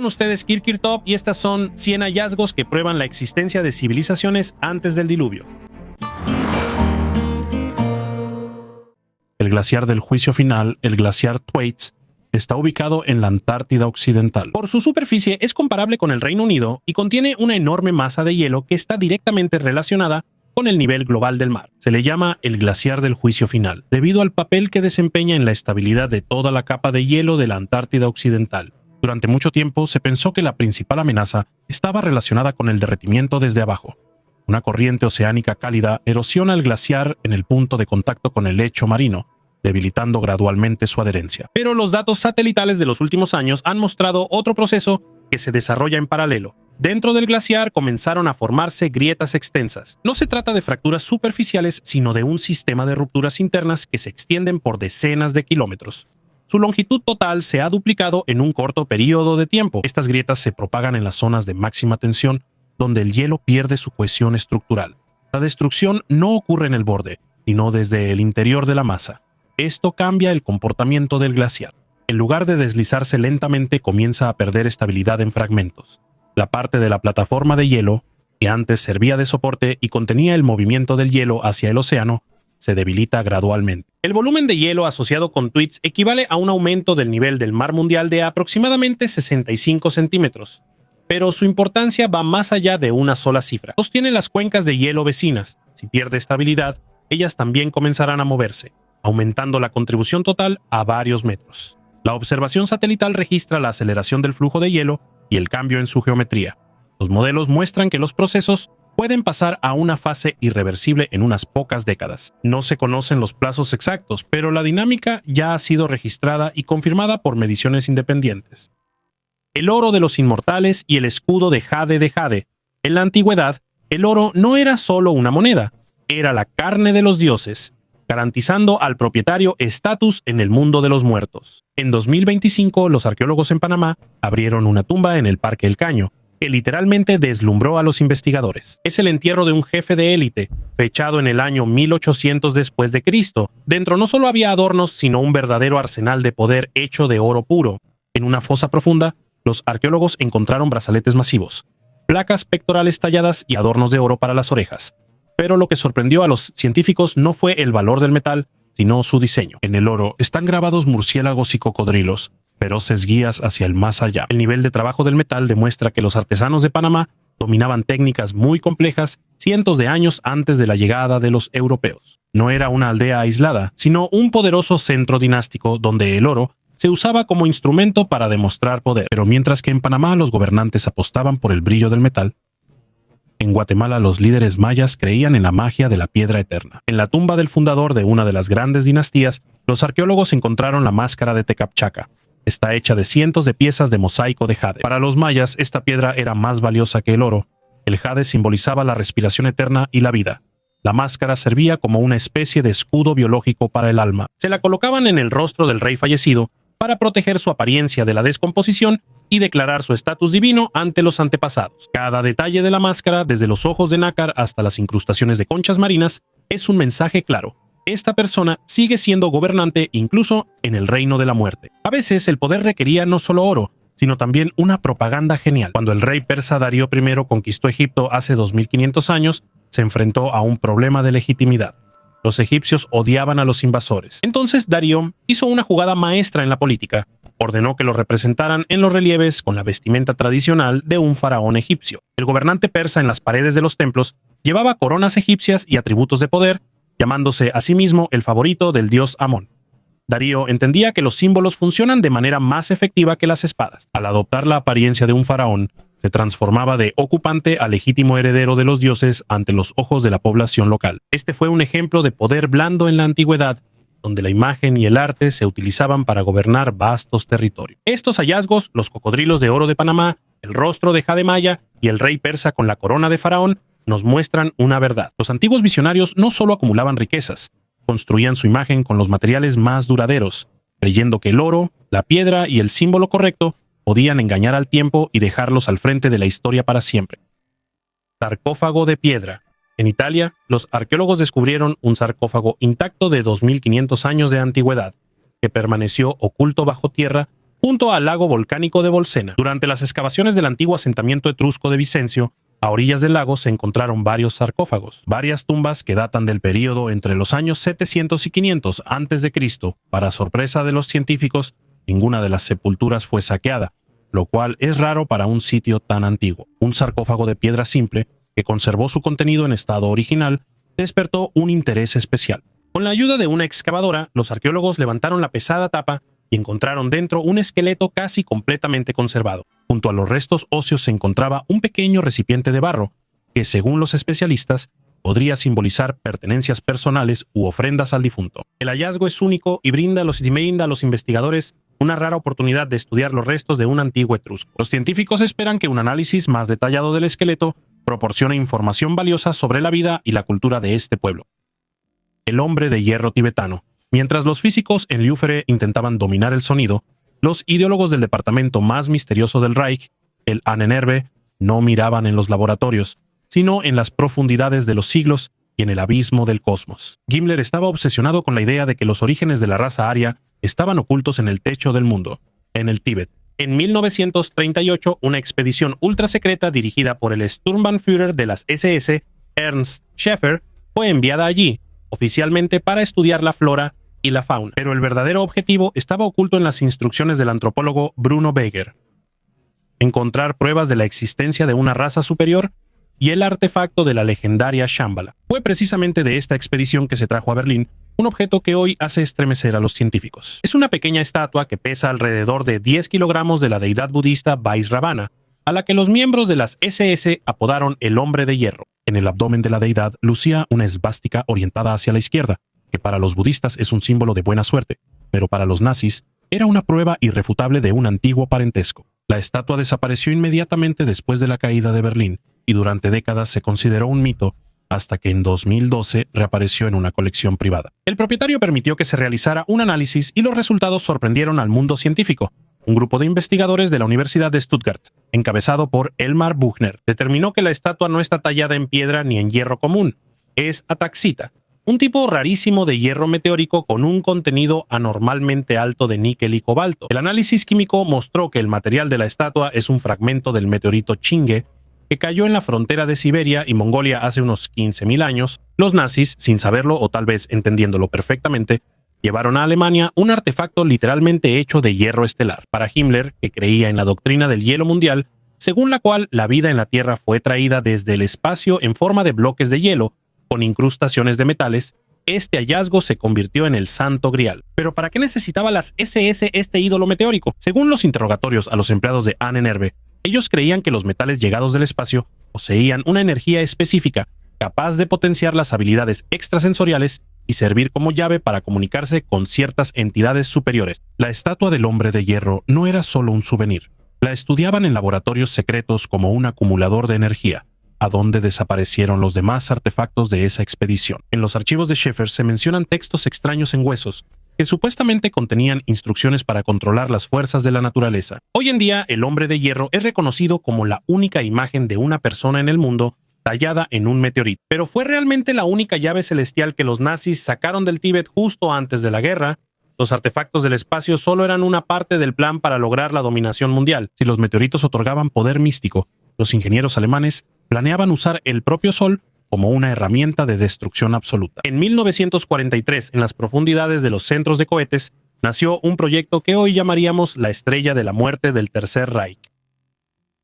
Con ustedes Kirkirtop y estas son 100 hallazgos que prueban la existencia de civilizaciones antes del diluvio. El glaciar del juicio final, el glaciar Thwaites, está ubicado en la Antártida Occidental. Por su superficie es comparable con el Reino Unido y contiene una enorme masa de hielo que está directamente relacionada con el nivel global del mar. Se le llama el glaciar del juicio final, debido al papel que desempeña en la estabilidad de toda la capa de hielo de la Antártida Occidental. Durante mucho tiempo se pensó que la principal amenaza estaba relacionada con el derretimiento desde abajo. Una corriente oceánica cálida erosiona el glaciar en el punto de contacto con el lecho marino, debilitando gradualmente su adherencia. Pero los datos satelitales de los últimos años han mostrado otro proceso que se desarrolla en paralelo. Dentro del glaciar comenzaron a formarse grietas extensas. No se trata de fracturas superficiales, sino de un sistema de rupturas internas que se extienden por decenas de kilómetros. Su longitud total se ha duplicado en un corto periodo de tiempo. Estas grietas se propagan en las zonas de máxima tensión, donde el hielo pierde su cohesión estructural. La destrucción no ocurre en el borde, sino desde el interior de la masa. Esto cambia el comportamiento del glaciar. En lugar de deslizarse lentamente, comienza a perder estabilidad en fragmentos. La parte de la plataforma de hielo, que antes servía de soporte y contenía el movimiento del hielo hacia el océano, se debilita gradualmente. El volumen de hielo asociado con Thwaites equivale a un aumento del nivel del mar mundial de aproximadamente 65 centímetros. Pero su importancia va más allá de una sola cifra. Sostiene las cuencas de hielo vecinas. Si pierde estabilidad, ellas también comenzarán a moverse, aumentando la contribución total a varios metros. La observación satelital registra la aceleración del flujo de hielo y el cambio en su geometría. Los modelos muestran que los procesos pueden pasar a una fase irreversible en unas pocas décadas. No se conocen los plazos exactos, pero la dinámica ya ha sido registrada y confirmada por mediciones independientes. El oro de los inmortales y el escudo de Jade. En la antigüedad, el oro no era solo una moneda, era la carne de los dioses, garantizando al propietario estatus en el mundo de los muertos. En 2025, los arqueólogos en Panamá abrieron una tumba en el Parque El Caño, que literalmente deslumbró a los investigadores. Es el entierro de un jefe de élite, fechado en el año 1800 después de Cristo. Dentro no solo había adornos, sino un verdadero arsenal de poder hecho de oro puro. En una fosa profunda, los arqueólogos encontraron brazaletes masivos, placas pectorales talladas y adornos de oro para las orejas. Pero lo que sorprendió a los científicos no fue el valor del metal, sino su diseño. En el oro están grabados murciélagos y cocodrilos, feroces guías hacia el más allá. El nivel de trabajo del metal demuestra que los artesanos de Panamá dominaban técnicas muy complejas cientos de años antes de la llegada de los europeos. No era una aldea aislada, sino un poderoso centro dinástico donde el oro se usaba como instrumento para demostrar poder. Pero mientras que en Panamá los gobernantes apostaban por el brillo del metal, en Guatemala los líderes mayas creían en la magia de la piedra eterna. En la tumba del fundador de una de las grandes dinastías, los arqueólogos encontraron la máscara de Tecapchaca. Está hecha de cientos de piezas de mosaico de jade. Para los mayas, esta piedra era más valiosa que el oro. El jade simbolizaba la respiración eterna y la vida. La máscara servía como una especie de escudo biológico para el alma. Se la colocaban en el rostro del rey fallecido para proteger su apariencia de la descomposición y declarar su estatus divino ante los antepasados. Cada detalle de la máscara, desde los ojos de nácar hasta las incrustaciones de conchas marinas, es un mensaje claro. Esta persona sigue siendo gobernante incluso en el reino de la muerte. A veces el poder requería no solo oro, sino también una propaganda genial. Cuando el rey persa Darío I conquistó Egipto hace 2500 años, se enfrentó a un problema de legitimidad. Los egipcios odiaban a los invasores. Entonces Darío hizo una jugada maestra en la política. Ordenó que lo representaran en los relieves con la vestimenta tradicional de un faraón egipcio. El gobernante persa en las paredes de los templos llevaba coronas egipcias y atributos de poder, llamándose a sí mismo el favorito del dios Amón. Darío entendía que los símbolos funcionan de manera más efectiva que las espadas. Al adoptar la apariencia de un faraón, se transformaba de ocupante a legítimo heredero de los dioses ante los ojos de la población local. Este fue un ejemplo de poder blando en la antigüedad, donde la imagen y el arte se utilizaban para gobernar vastos territorios. Estos hallazgos, los cocodrilos de oro de Panamá, el rostro de Jade Maya y el rey persa con la corona de faraón, nos muestran una verdad. Los antiguos visionarios no solo acumulaban riquezas, construían su imagen con los materiales más duraderos, creyendo que el oro, la piedra y el símbolo correcto podían engañar al tiempo y dejarlos al frente de la historia para siempre. Sarcófago de piedra. En Italia, los arqueólogos descubrieron un sarcófago intacto de 2500 años de antigüedad, que permaneció oculto bajo tierra junto al lago volcánico de Bolsena. Durante las excavaciones del antiguo asentamiento etrusco de Vicencio, a orillas del lago se encontraron varios sarcófagos, varias tumbas que datan del período entre los años 700 y 500 a.C. Para sorpresa de los científicos, ninguna de las sepulturas fue saqueada, lo cual es raro para un sitio tan antiguo. Un sarcófago de piedra simple, que conservó su contenido en estado original, despertó un interés especial. Con la ayuda de una excavadora, los arqueólogos levantaron la pesada tapa y encontraron dentro un esqueleto casi completamente conservado. Junto a los restos óseos se encontraba un pequeño recipiente de barro, que según los especialistas, podría simbolizar pertenencias personales u ofrendas al difunto. El hallazgo es único y brinda a los investigadores una rara oportunidad de estudiar los restos de un antiguo etrusco. Los científicos esperan que un análisis más detallado del esqueleto proporcione información valiosa sobre la vida y la cultura de este pueblo. El hombre de hierro tibetano. Mientras los físicos en Liufere intentaban dominar el sonido, los ideólogos del departamento más misterioso del Reich, el Ahnenerbe, no miraban en los laboratorios, sino en las profundidades de los siglos y en el abismo del cosmos. Gimler estaba obsesionado con la idea de que los orígenes de la raza aria estaban ocultos en el techo del mundo, en el Tíbet. En 1938, una expedición ultrasecreta dirigida por el Sturmbannführer de las SS, Ernst Schäfer, fue enviada allí, oficialmente para estudiar la flora y la fauna. Pero el verdadero objetivo estaba oculto en las instrucciones del antropólogo Bruno Beger: encontrar pruebas de la existencia de una raza superior y el artefacto de la legendaria Shambhala. Fue precisamente de esta expedición que se trajo a Berlín un objeto que hoy hace estremecer a los científicos. Es una pequeña estatua que pesa alrededor de 10 kilogramos de la deidad budista Vaisravana, a la que los miembros de las SS apodaron el hombre de hierro. En el abdomen de la deidad lucía una esvástica orientada hacia la izquierda, que para los budistas es un símbolo de buena suerte, pero para los nazis era una prueba irrefutable de un antiguo parentesco. La estatua desapareció inmediatamente después de la caída de Berlín y durante décadas se consideró un mito, hasta que en 2012 reapareció en una colección privada. El propietario permitió que se realizara un análisis y los resultados sorprendieron al mundo científico. Un grupo de investigadores de la Universidad de Stuttgart, encabezado por Elmar Buchner, determinó que la estatua no está tallada en piedra ni en hierro común, es ataxita, un tipo rarísimo de hierro meteórico con un contenido anormalmente alto de níquel y cobalto. El análisis químico mostró que el material de la estatua es un fragmento del meteorito Chingue, que cayó en la frontera de Siberia y Mongolia hace unos 15.000 años. Los nazis, sin saberlo o tal vez entendiéndolo perfectamente, llevaron a Alemania un artefacto literalmente hecho de hierro estelar. Para Himmler, que creía en la doctrina del hielo mundial, según la cual la vida en la Tierra fue traída desde el espacio en forma de bloques de hielo, con incrustaciones de metales, este hallazgo se convirtió en el Santo Grial. ¿Pero para qué necesitaba las SS este ídolo meteórico? Según los interrogatorios a los empleados de Ahnenerbe, ellos creían que los metales llegados del espacio poseían una energía específica capaz de potenciar las habilidades extrasensoriales y servir como llave para comunicarse con ciertas entidades superiores. La estatua del hombre de hierro no era solo un souvenir. La estudiaban en laboratorios secretos como un acumulador de energía, a donde desaparecieron los demás artefactos de esa expedición. En los archivos de Schäfer se mencionan textos extraños en huesos que supuestamente contenían instrucciones para controlar las fuerzas de la naturaleza. Hoy en día, el hombre de hierro es reconocido como la única imagen de una persona en el mundo tallada en un meteorito. ¿Pero fue realmente la única llave celestial que los nazis sacaron del Tíbet justo antes de la guerra? Los artefactos del espacio solo eran una parte del plan para lograr la dominación mundial. Si los meteoritos otorgaban poder místico, los ingenieros alemanes planeaban usar el propio Sol como una herramienta de destrucción absoluta. En 1943, en las profundidades de los centros de cohetes, nació un proyecto que hoy llamaríamos la estrella de la muerte del Tercer Reich.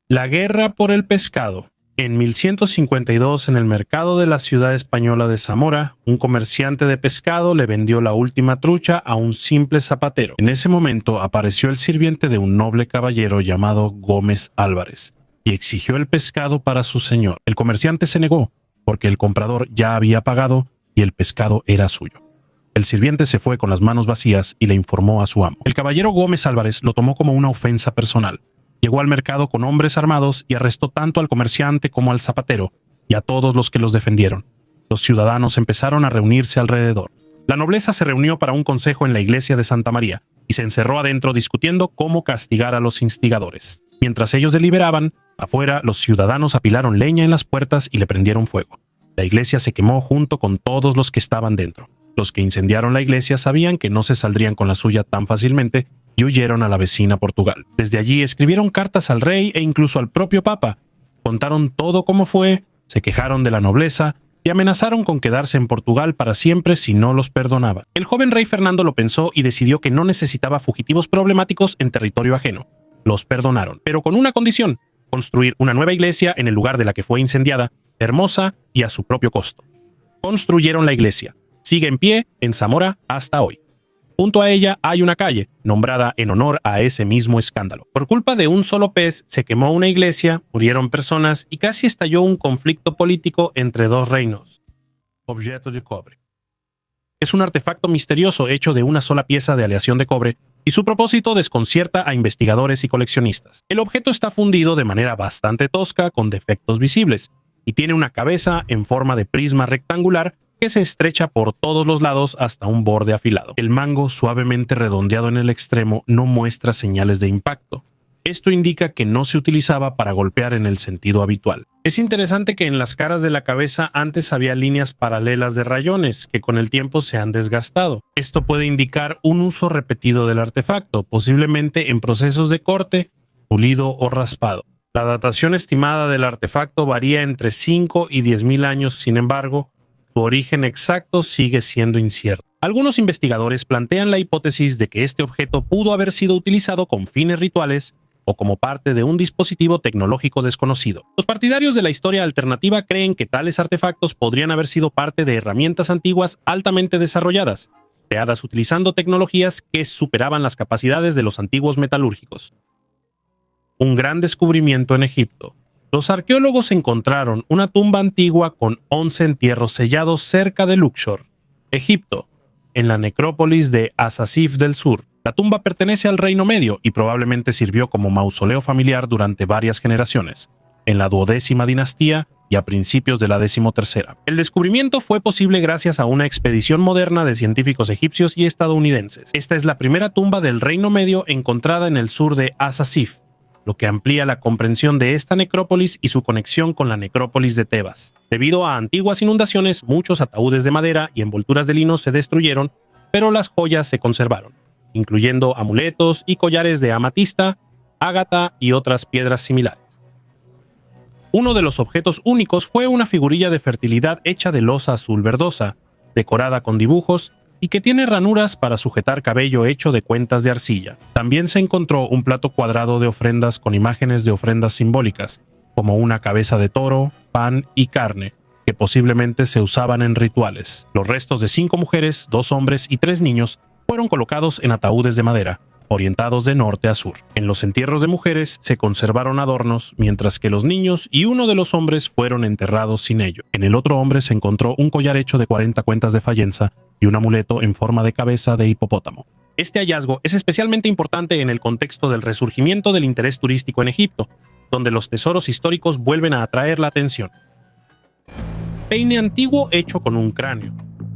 La guerra por el pescado. En 1152, en el mercado de la ciudad española de Zamora, un comerciante de pescado le vendió la última trucha a un simple zapatero. En ese momento apareció el sirviente de un noble caballero llamado Gómez Álvarez y exigió el pescado para su señor. El comerciante se negó, porque el comprador ya había pagado y el pescado era suyo. El sirviente se fue con las manos vacías y le informó a su amo. El caballero Gómez Álvarez lo tomó como una ofensa personal. Llegó al mercado con hombres armados y arrestó tanto al comerciante como al zapatero y a todos los que los defendieron. Los ciudadanos empezaron a reunirse alrededor. La nobleza se reunió para un consejo en la iglesia de Santa María y se encerró adentro discutiendo cómo castigar a los instigadores. Mientras ellos deliberaban, afuera los ciudadanos apilaron leña en las puertas y le prendieron fuego. La iglesia se quemó junto con todos los que estaban dentro. Los que incendiaron la iglesia sabían que no se saldrían con la suya tan fácilmente y huyeron a la vecina Portugal. Desde allí escribieron cartas al rey e incluso al propio papa. Contaron todo cómo fue, se quejaron de la nobleza y amenazaron con quedarse en Portugal para siempre si no los perdonaban. El joven rey Fernando lo pensó y decidió que no necesitaba fugitivos problemáticos en territorio ajeno. Los perdonaron, pero con una condición: construir una nueva iglesia en el lugar de la que fue incendiada, hermosa y a su propio costo. Construyeron la iglesia. Sigue en pie en Zamora hasta hoy. Junto a ella hay una calle, nombrada en honor a ese mismo escándalo. Por culpa de un solo pez, se quemó una iglesia, murieron personas y casi estalló un conflicto político entre dos reinos. Objeto de cobre. Es un artefacto misterioso hecho de una sola pieza de aleación de cobre y su propósito desconcierta a investigadores y coleccionistas. El objeto está fundido de manera bastante tosca, con defectos visibles, y tiene una cabeza en forma de prisma rectangular que se estrecha por todos los lados hasta un borde afilado. El mango, suavemente redondeado en el extremo, no muestra señales de impacto. Esto indica que no se utilizaba para golpear en el sentido habitual. Es interesante que en las caras de la cabeza antes había líneas paralelas de rayones que con el tiempo se han desgastado. Esto puede indicar un uso repetido del artefacto, posiblemente en procesos de corte, pulido o raspado. La datación estimada del artefacto varía entre 5 y 10.000 años, sin embargo, su origen exacto sigue siendo incierto. Algunos investigadores plantean la hipótesis de que este objeto pudo haber sido utilizado con fines rituales o como parte de un dispositivo tecnológico desconocido. Los partidarios de la historia alternativa creen que tales artefactos podrían haber sido parte de herramientas antiguas altamente desarrolladas, creadas utilizando tecnologías que superaban las capacidades de los antiguos metalúrgicos. Un gran descubrimiento en Egipto. Los arqueólogos encontraron una tumba antigua con 11 entierros sellados cerca de Luxor, Egipto, en la necrópolis de Asasif del Sur. La tumba pertenece al Reino Medio y probablemente sirvió como mausoleo familiar durante varias generaciones, en la 12ª dinastía y a principios de la 13ª. El descubrimiento fue posible gracias a una expedición moderna de científicos egipcios y estadounidenses. Esta es la primera tumba del Reino Medio encontrada en el sur de Asasif, lo que amplía la comprensión de esta necrópolis y su conexión con la necrópolis de Tebas. Debido a antiguas inundaciones, muchos ataúdes de madera y envolturas de lino se destruyeron, pero las joyas se conservaron, incluyendo amuletos y collares de amatista, ágata y otras piedras similares. Uno de los objetos únicos fue una figurilla de fertilidad hecha de losa azul verdosa, decorada con dibujos, y que tiene ranuras para sujetar cabello hecho de cuentas de arcilla. También se encontró un plato cuadrado de ofrendas con imágenes de ofrendas simbólicas, como una cabeza de toro, pan y carne, que posiblemente se usaban en rituales. Los restos de 5 mujeres, 2 hombres y 3 niños fueron colocados en ataúdes de madera, orientados de norte a sur. En los entierros de mujeres se conservaron adornos, mientras que los niños y uno de los hombres fueron enterrados sin ello. En el otro hombre se encontró un collar hecho de 40 cuentas de fayenza y un amuleto en forma de cabeza de hipopótamo. Este hallazgo es especialmente importante en el contexto del resurgimiento del interés turístico en Egipto, donde los tesoros históricos vuelven a atraer la atención. Peine antiguo hecho con un cráneo.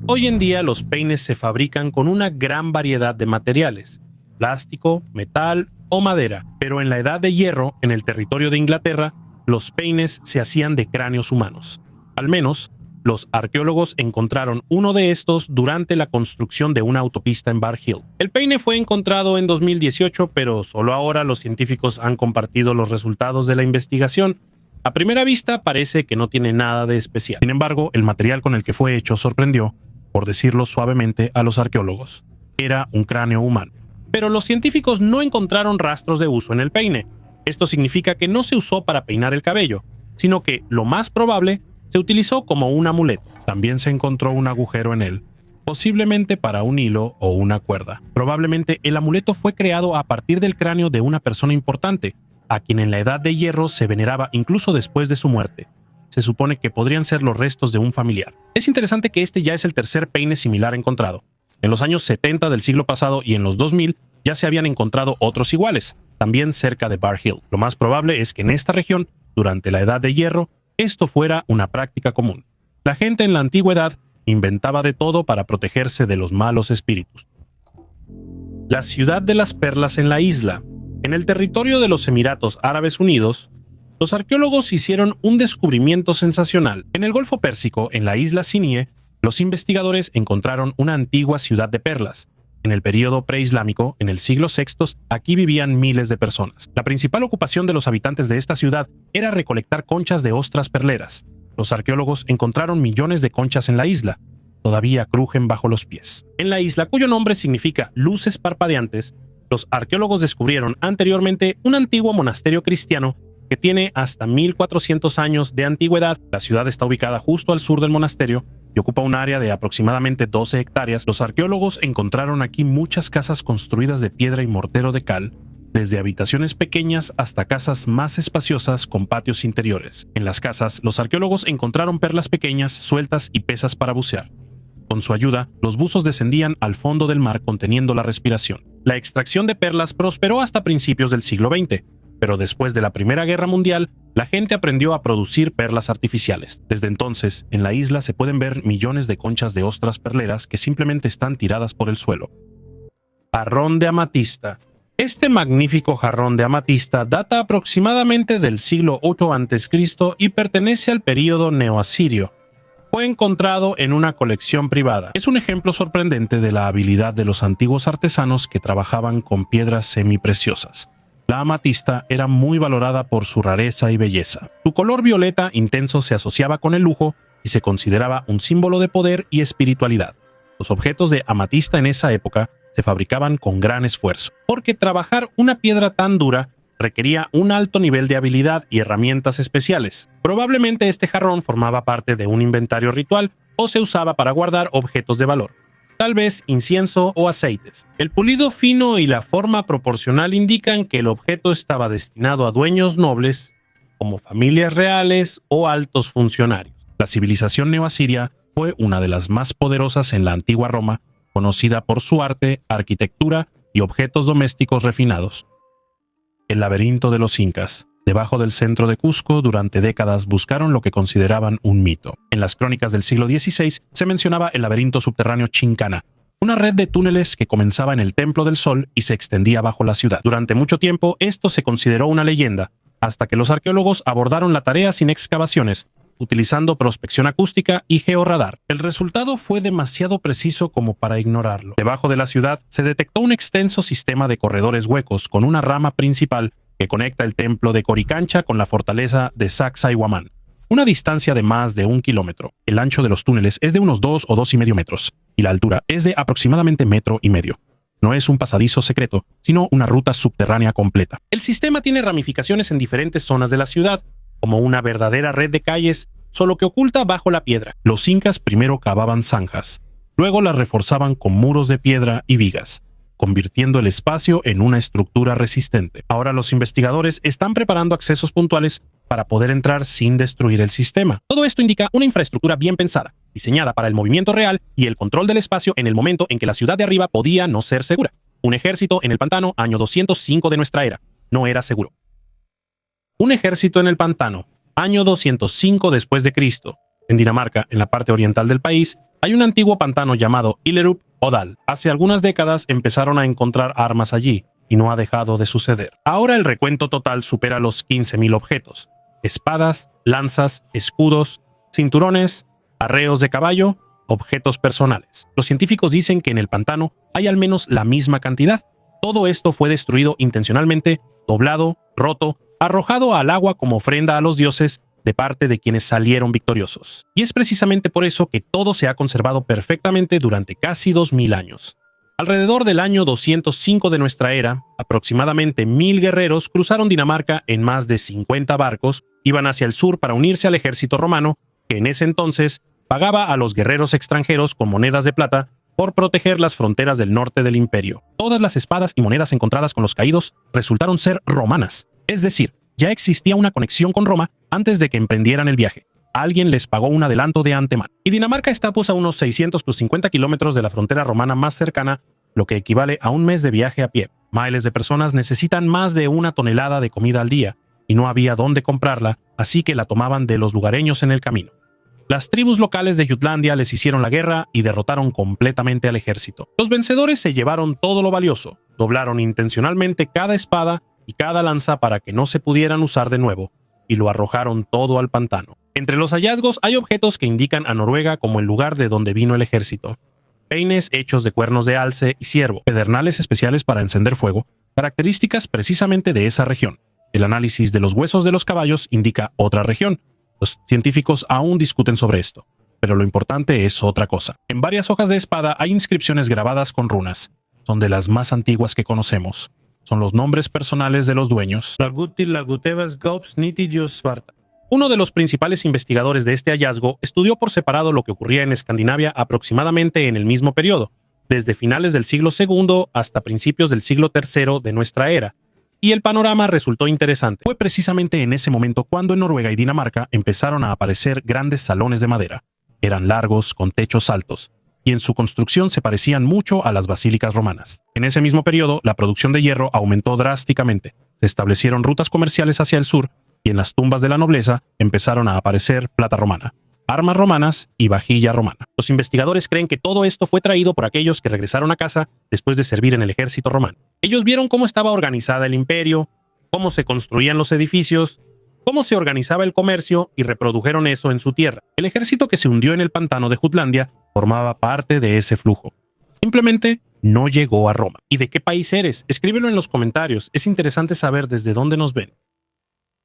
Hoy en día los peines se fabrican con una gran variedad de materiales: plástico, metal o madera, pero en la Edad de Hierro, en el territorio de Inglaterra, los peines se hacían de cráneos humanos. Al menos, los arqueólogos encontraron uno de estos durante la construcción de una autopista en Bar Hill. El peine fue encontrado en 2018, pero solo ahora los científicos han compartido los resultados de la investigación. A primera vista parece que no tiene nada de especial. Sin embargo, el material con el que fue hecho sorprendió, por decirlo suavemente, a los arqueólogos. Era un cráneo humano. Pero los científicos no encontraron rastros de uso en el peine. Esto significa que no se usó para peinar el cabello, sino que, lo más probable, se utilizó como un amuleto. También se encontró un agujero en él, posiblemente para un hilo o una cuerda. Probablemente el amuleto fue creado a partir del cráneo de una persona importante, a quien en la Edad de Hierro se veneraba incluso después de su muerte. Se supone que podrían ser los restos de un familiar. Es interesante que este ya es el tercer peine similar encontrado. En los años 70 del siglo pasado y en los 2000 ya se habían encontrado otros iguales, también cerca de Bar Hill. Lo más probable es que en esta región, durante la Edad de Hierro, esto fuera una práctica común. La gente en la antigüedad inventaba de todo para protegerse de los malos espíritus. La ciudad de las perlas en la isla. En el territorio de los Emiratos Árabes Unidos, los arqueólogos hicieron un descubrimiento sensacional. En el Golfo Pérsico, en la isla Sinie, los investigadores encontraron una antigua ciudad de perlas, En el período preislámico, en el siglo VI, aquí vivían miles de personas. La principal ocupación de los habitantes de esta ciudad era recolectar conchas de ostras perleras. Los arqueólogos encontraron millones de conchas en la isla. Todavía crujen bajo los pies. En la isla, cuyo nombre significa luces parpadeantes, los arqueólogos descubrieron anteriormente un antiguo monasterio cristiano que tiene hasta 1400 años de antigüedad. La ciudad está ubicada justo al sur del monasterio y ocupa un área de aproximadamente 12 hectáreas. Los arqueólogos encontraron aquí muchas casas construidas de piedra y mortero de cal, desde habitaciones pequeñas hasta casas más espaciosas con patios interiores. En las casas, los arqueólogos encontraron perlas pequeñas, sueltas y pesas para bucear. Con su ayuda, los buzos descendían al fondo del mar conteniendo la respiración. La extracción de perlas prosperó hasta principios del siglo XX, pero después de la Primera Guerra Mundial, la gente aprendió a producir perlas artificiales. Desde entonces, en la isla se pueden ver millones de conchas de ostras perleras que simplemente están tiradas por el suelo. Jarrón de amatista. Este magnífico jarrón de amatista data aproximadamente del siglo VIII a.C. y pertenece al período neoasirio. Fue encontrado en una colección privada. Es un ejemplo sorprendente de la habilidad de los antiguos artesanos que trabajaban con piedras semipreciosas. La amatista era muy valorada por su rareza y belleza. Su color violeta intenso se asociaba con el lujo y se consideraba un símbolo de poder y espiritualidad. Los objetos de amatista en esa época se fabricaban con gran esfuerzo, porque trabajar una piedra tan dura requería un alto nivel de habilidad y herramientas especiales. Probablemente este jarrón formaba parte de un inventario ritual o se usaba para guardar objetos de valor, tal vez incienso o aceites. El pulido fino y la forma proporcional indican que el objeto estaba destinado a dueños nobles, como familias reales o altos funcionarios. La civilización neoasiria fue una de las más poderosas en la antigua Roma, conocida por su arte, arquitectura y objetos domésticos refinados. El laberinto de los incas. Debajo del centro de Cusco, durante décadas buscaron lo que consideraban un mito. En las crónicas del siglo XVI se mencionaba el laberinto subterráneo Chincana, una red de túneles que comenzaba en el Templo del Sol y se extendía bajo la ciudad. Durante mucho tiempo esto se consideró una leyenda, hasta que los arqueólogos abordaron la tarea sin excavaciones, utilizando prospección acústica y georradar. El resultado fue demasiado preciso como para ignorarlo. Debajo de la ciudad se detectó un extenso sistema de corredores huecos con una rama principal que conecta el templo de Coricancha con la fortaleza de Sacsayhuamán, una distancia de más de 1 kilómetro. El ancho de los túneles es de unos 2 o 2,5 metros, y la altura es de aproximadamente 1,5 metros. No es un pasadizo secreto, sino una ruta subterránea completa. El sistema tiene ramificaciones en diferentes zonas de la ciudad, como una verdadera red de calles, solo que oculta bajo la piedra. Los incas primero cavaban zanjas, luego las reforzaban con muros de piedra y vigas, convirtiendo el espacio en una estructura resistente. Ahora los investigadores están preparando accesos puntuales para poder entrar sin destruir el sistema. Todo esto indica una infraestructura bien pensada, diseñada para el movimiento real y el control del espacio en el momento en que la ciudad de arriba podía no ser segura. Un ejército en el pantano, año 205 de nuestra era, no era seguro. Un ejército en el pantano, año 205 después de Cristo. En Dinamarca, en la parte oriental del país, hay un antiguo pantano llamado Illerup Odal. Hace algunas décadas empezaron a encontrar armas allí, y no ha dejado de suceder. Ahora el recuento total supera los 15,000 objetos. Espadas, lanzas, escudos, cinturones, arreos de caballo, objetos personales. Los científicos dicen que en el pantano hay al menos la misma cantidad. Todo esto fue destruido intencionalmente, doblado, roto, arrojado al agua como ofrenda a los dioses de parte de quienes salieron victoriosos. Y es precisamente por eso que todo se ha conservado perfectamente durante casi 2000 años. Alrededor del año 205 de nuestra era, aproximadamente 1000 guerreros cruzaron Dinamarca en más de 50 barcos, iban hacia el sur para unirse al ejército romano, que en ese entonces pagaba a los guerreros extranjeros con monedas de plata por proteger las fronteras del norte del imperio. Todas las espadas y monedas encontradas con los caídos resultaron ser romanas, es decir, ya existía una conexión con Roma antes de que emprendieran el viaje. Alguien les pagó un adelanto de antemano. Y Dinamarca está pues a unos 600 plus 50 kilómetros de la frontera romana más cercana, lo que equivale a un mes de viaje a pie. Miles de personas necesitan más de 1 tonelada de comida al día, y no había dónde comprarla, así que la tomaban de los lugareños en el camino. Las tribus locales de Jutlandia les hicieron la guerra y derrotaron completamente al ejército. Los vencedores se llevaron todo lo valioso, doblaron intencionalmente cada espada y cada lanza para que no se pudieran usar de nuevo, y lo arrojaron todo al pantano. Entre los hallazgos hay objetos que indican a Noruega como el lugar de donde vino el ejército. peines hechos de cuernos de alce y ciervo, pedernales especiales para encender fuego, características precisamente de esa región. El análisis de los huesos de los caballos indica otra región. Los científicos aún discuten sobre esto, pero lo importante es otra cosa. En varias hojas de espada hay inscripciones grabadas con runas. Son de las más antiguas que conocemos. Son los nombres personales de los dueños. Uno de los principales investigadores de este hallazgo estudió por separado lo que ocurría en Escandinavia aproximadamente en el mismo periodo, desde finales del siglo II hasta principios del siglo III de nuestra era, y el panorama resultó interesante. Fue precisamente en ese momento cuando en Noruega y Dinamarca empezaron a aparecer grandes salones de madera. Eran largos, con techos altos, y en su construcción se parecían mucho a las basílicas romanas. En ese mismo periodo, la producción de hierro aumentó drásticamente. Se establecieron rutas comerciales hacia el sur, y en las tumbas de la nobleza empezaron a aparecer plata romana, armas romanas y vajilla romana. Los investigadores creen que todo esto fue traído por aquellos que regresaron a casa después de servir en el ejército romano. Ellos vieron cómo estaba organizada el imperio, cómo se construían los edificios, cómo se organizaba el comercio y reprodujeron eso en su tierra. El ejército que se hundió en el pantano de Jutlandia formaba parte de ese flujo. Simplemente no llegó a Roma. ¿Y de qué país eres? Escríbelo en los comentarios. Es interesante saber desde dónde nos ven.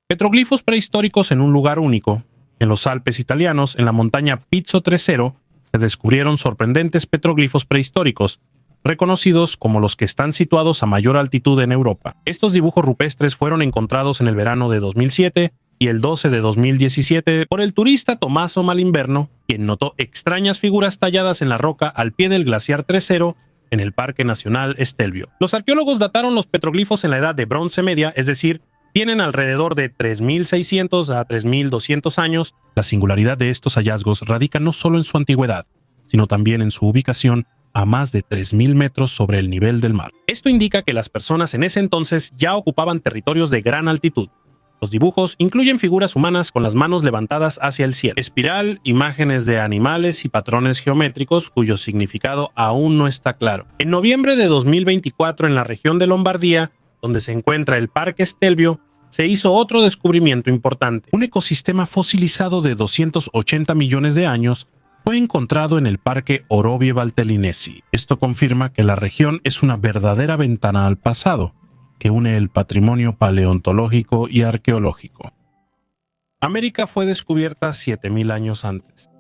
Petroglifos prehistóricos en un lugar único. En los Alpes italianos, en la montaña Pizzo Tresero, se descubrieron sorprendentes petroglifos prehistóricos, reconocidos como los que están situados a mayor altitud en Europa. Estos dibujos rupestres fueron encontrados en el verano de 2007 y el 12 de 2017 por el turista Tommaso Malinverno, quien notó extrañas figuras talladas en la roca al pie del glaciar Tresero en el Parque Nacional Stelvio. Los arqueólogos dataron los petroglifos en la Edad de Bronce Media, es decir, tienen alrededor de 3.600 a 3.200 años. La singularidad de estos hallazgos radica no solo en su antigüedad, sino también en su ubicación a más de 3.000 metros sobre el nivel del mar. Esto indica que las personas en ese entonces ya ocupaban territorios de gran altitud. Los dibujos incluyen figuras humanas con las manos levantadas hacia el cielo, espiral, imágenes de animales y patrones geométricos cuyo significado aún no está claro. En noviembre de 2024, en la región de Lombardía, donde se encuentra el Parque Stelvio, se hizo otro descubrimiento importante. Un ecosistema fosilizado de 280 millones de años fue encontrado en el Parque Orobie Valtellinesi. Esto confirma que la región es una verdadera ventana al pasado, que une el patrimonio paleontológico y arqueológico. América fue descubierta 7.000 años antes.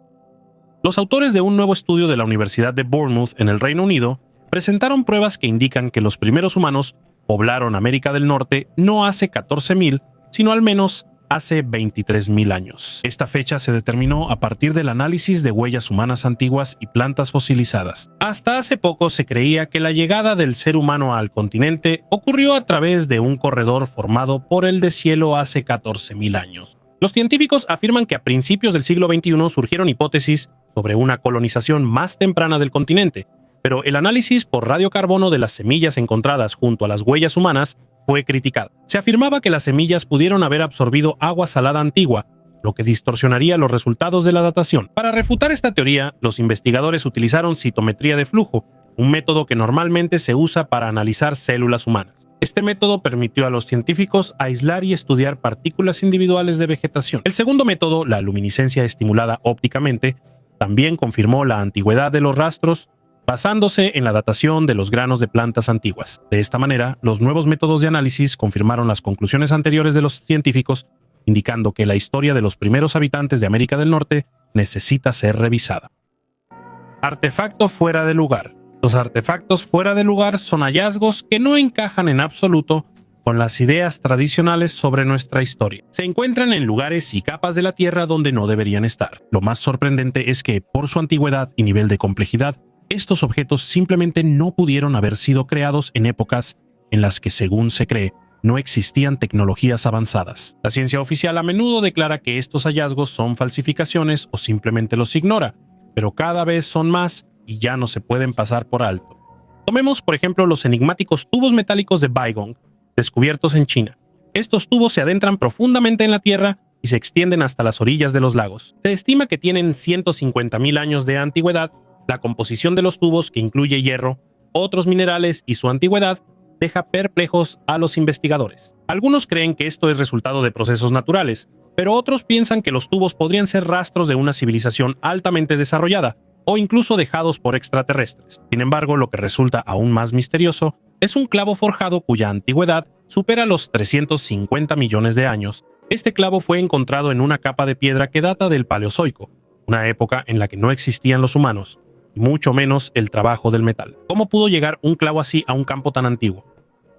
Los autores de un nuevo estudio de la Universidad de Bournemouth en el Reino Unido presentaron pruebas que indican que los primeros humanos poblaron América del Norte no hace 14.000, sino al menos hace 23.000 años. Esta fecha se determinó a partir del análisis de huellas humanas antiguas y plantas fosilizadas. Hasta hace poco se creía que la llegada del ser humano al continente ocurrió a través de un corredor formado por el deshielo hace 14.000 años. Los científicos afirman que a principios del siglo XXI surgieron hipótesis sobre una colonización más temprana del continente, pero el análisis por radiocarbono de las semillas encontradas junto a las huellas humanas fue criticado. Se afirmaba que las semillas pudieron haber absorbido agua salada antigua, lo que distorsionaría los resultados de la datación. Para refutar esta teoría, los investigadores utilizaron citometría de flujo, un método que normalmente se usa para analizar células humanas. Este método permitió a los científicos aislar y estudiar partículas individuales de vegetación. El segundo método, la luminiscencia estimulada ópticamente, también confirmó la antigüedad de los rastros, basándose en la datación de los granos de plantas antiguas. De esta manera, los nuevos métodos de análisis confirmaron las conclusiones anteriores de los científicos, indicando que la historia de los primeros habitantes de América del Norte necesita ser revisada. Artefacto fuera de lugar. Los artefactos fuera de lugar son hallazgos que no encajan en absoluto con las ideas tradicionales sobre nuestra historia. Se encuentran en lugares y capas de la Tierra donde no deberían estar. Lo más sorprendente es que, por su antigüedad y nivel de complejidad, estos objetos simplemente no pudieron haber sido creados en épocas en las que, según se cree, no existían tecnologías avanzadas. La ciencia oficial a menudo declara que estos hallazgos son falsificaciones o simplemente los ignora, pero cada vez son más y ya no se pueden pasar por alto. Tomemos, por ejemplo, los enigmáticos tubos metálicos de Baigong, descubiertos en China. Estos tubos se adentran profundamente en la Tierra y se extienden hasta las orillas de los lagos. Se estima que tienen 150.000 años de antigüedad. La composición de los tubos, que incluye hierro, otros minerales y su antigüedad, deja perplejos a los investigadores. Algunos creen que esto es resultado de procesos naturales, pero otros piensan que los tubos podrían ser rastros de una civilización altamente desarrollada, o incluso dejados por extraterrestres. Sin embargo, lo que resulta aún más misterioso es un clavo forjado cuya antigüedad supera los 350 millones de años. Este clavo fue encontrado en una capa de piedra que data del Paleozoico, una época en la que no existían los humanos, y mucho menos el trabajo del metal. ¿Cómo pudo llegar un clavo así a un campo tan antiguo?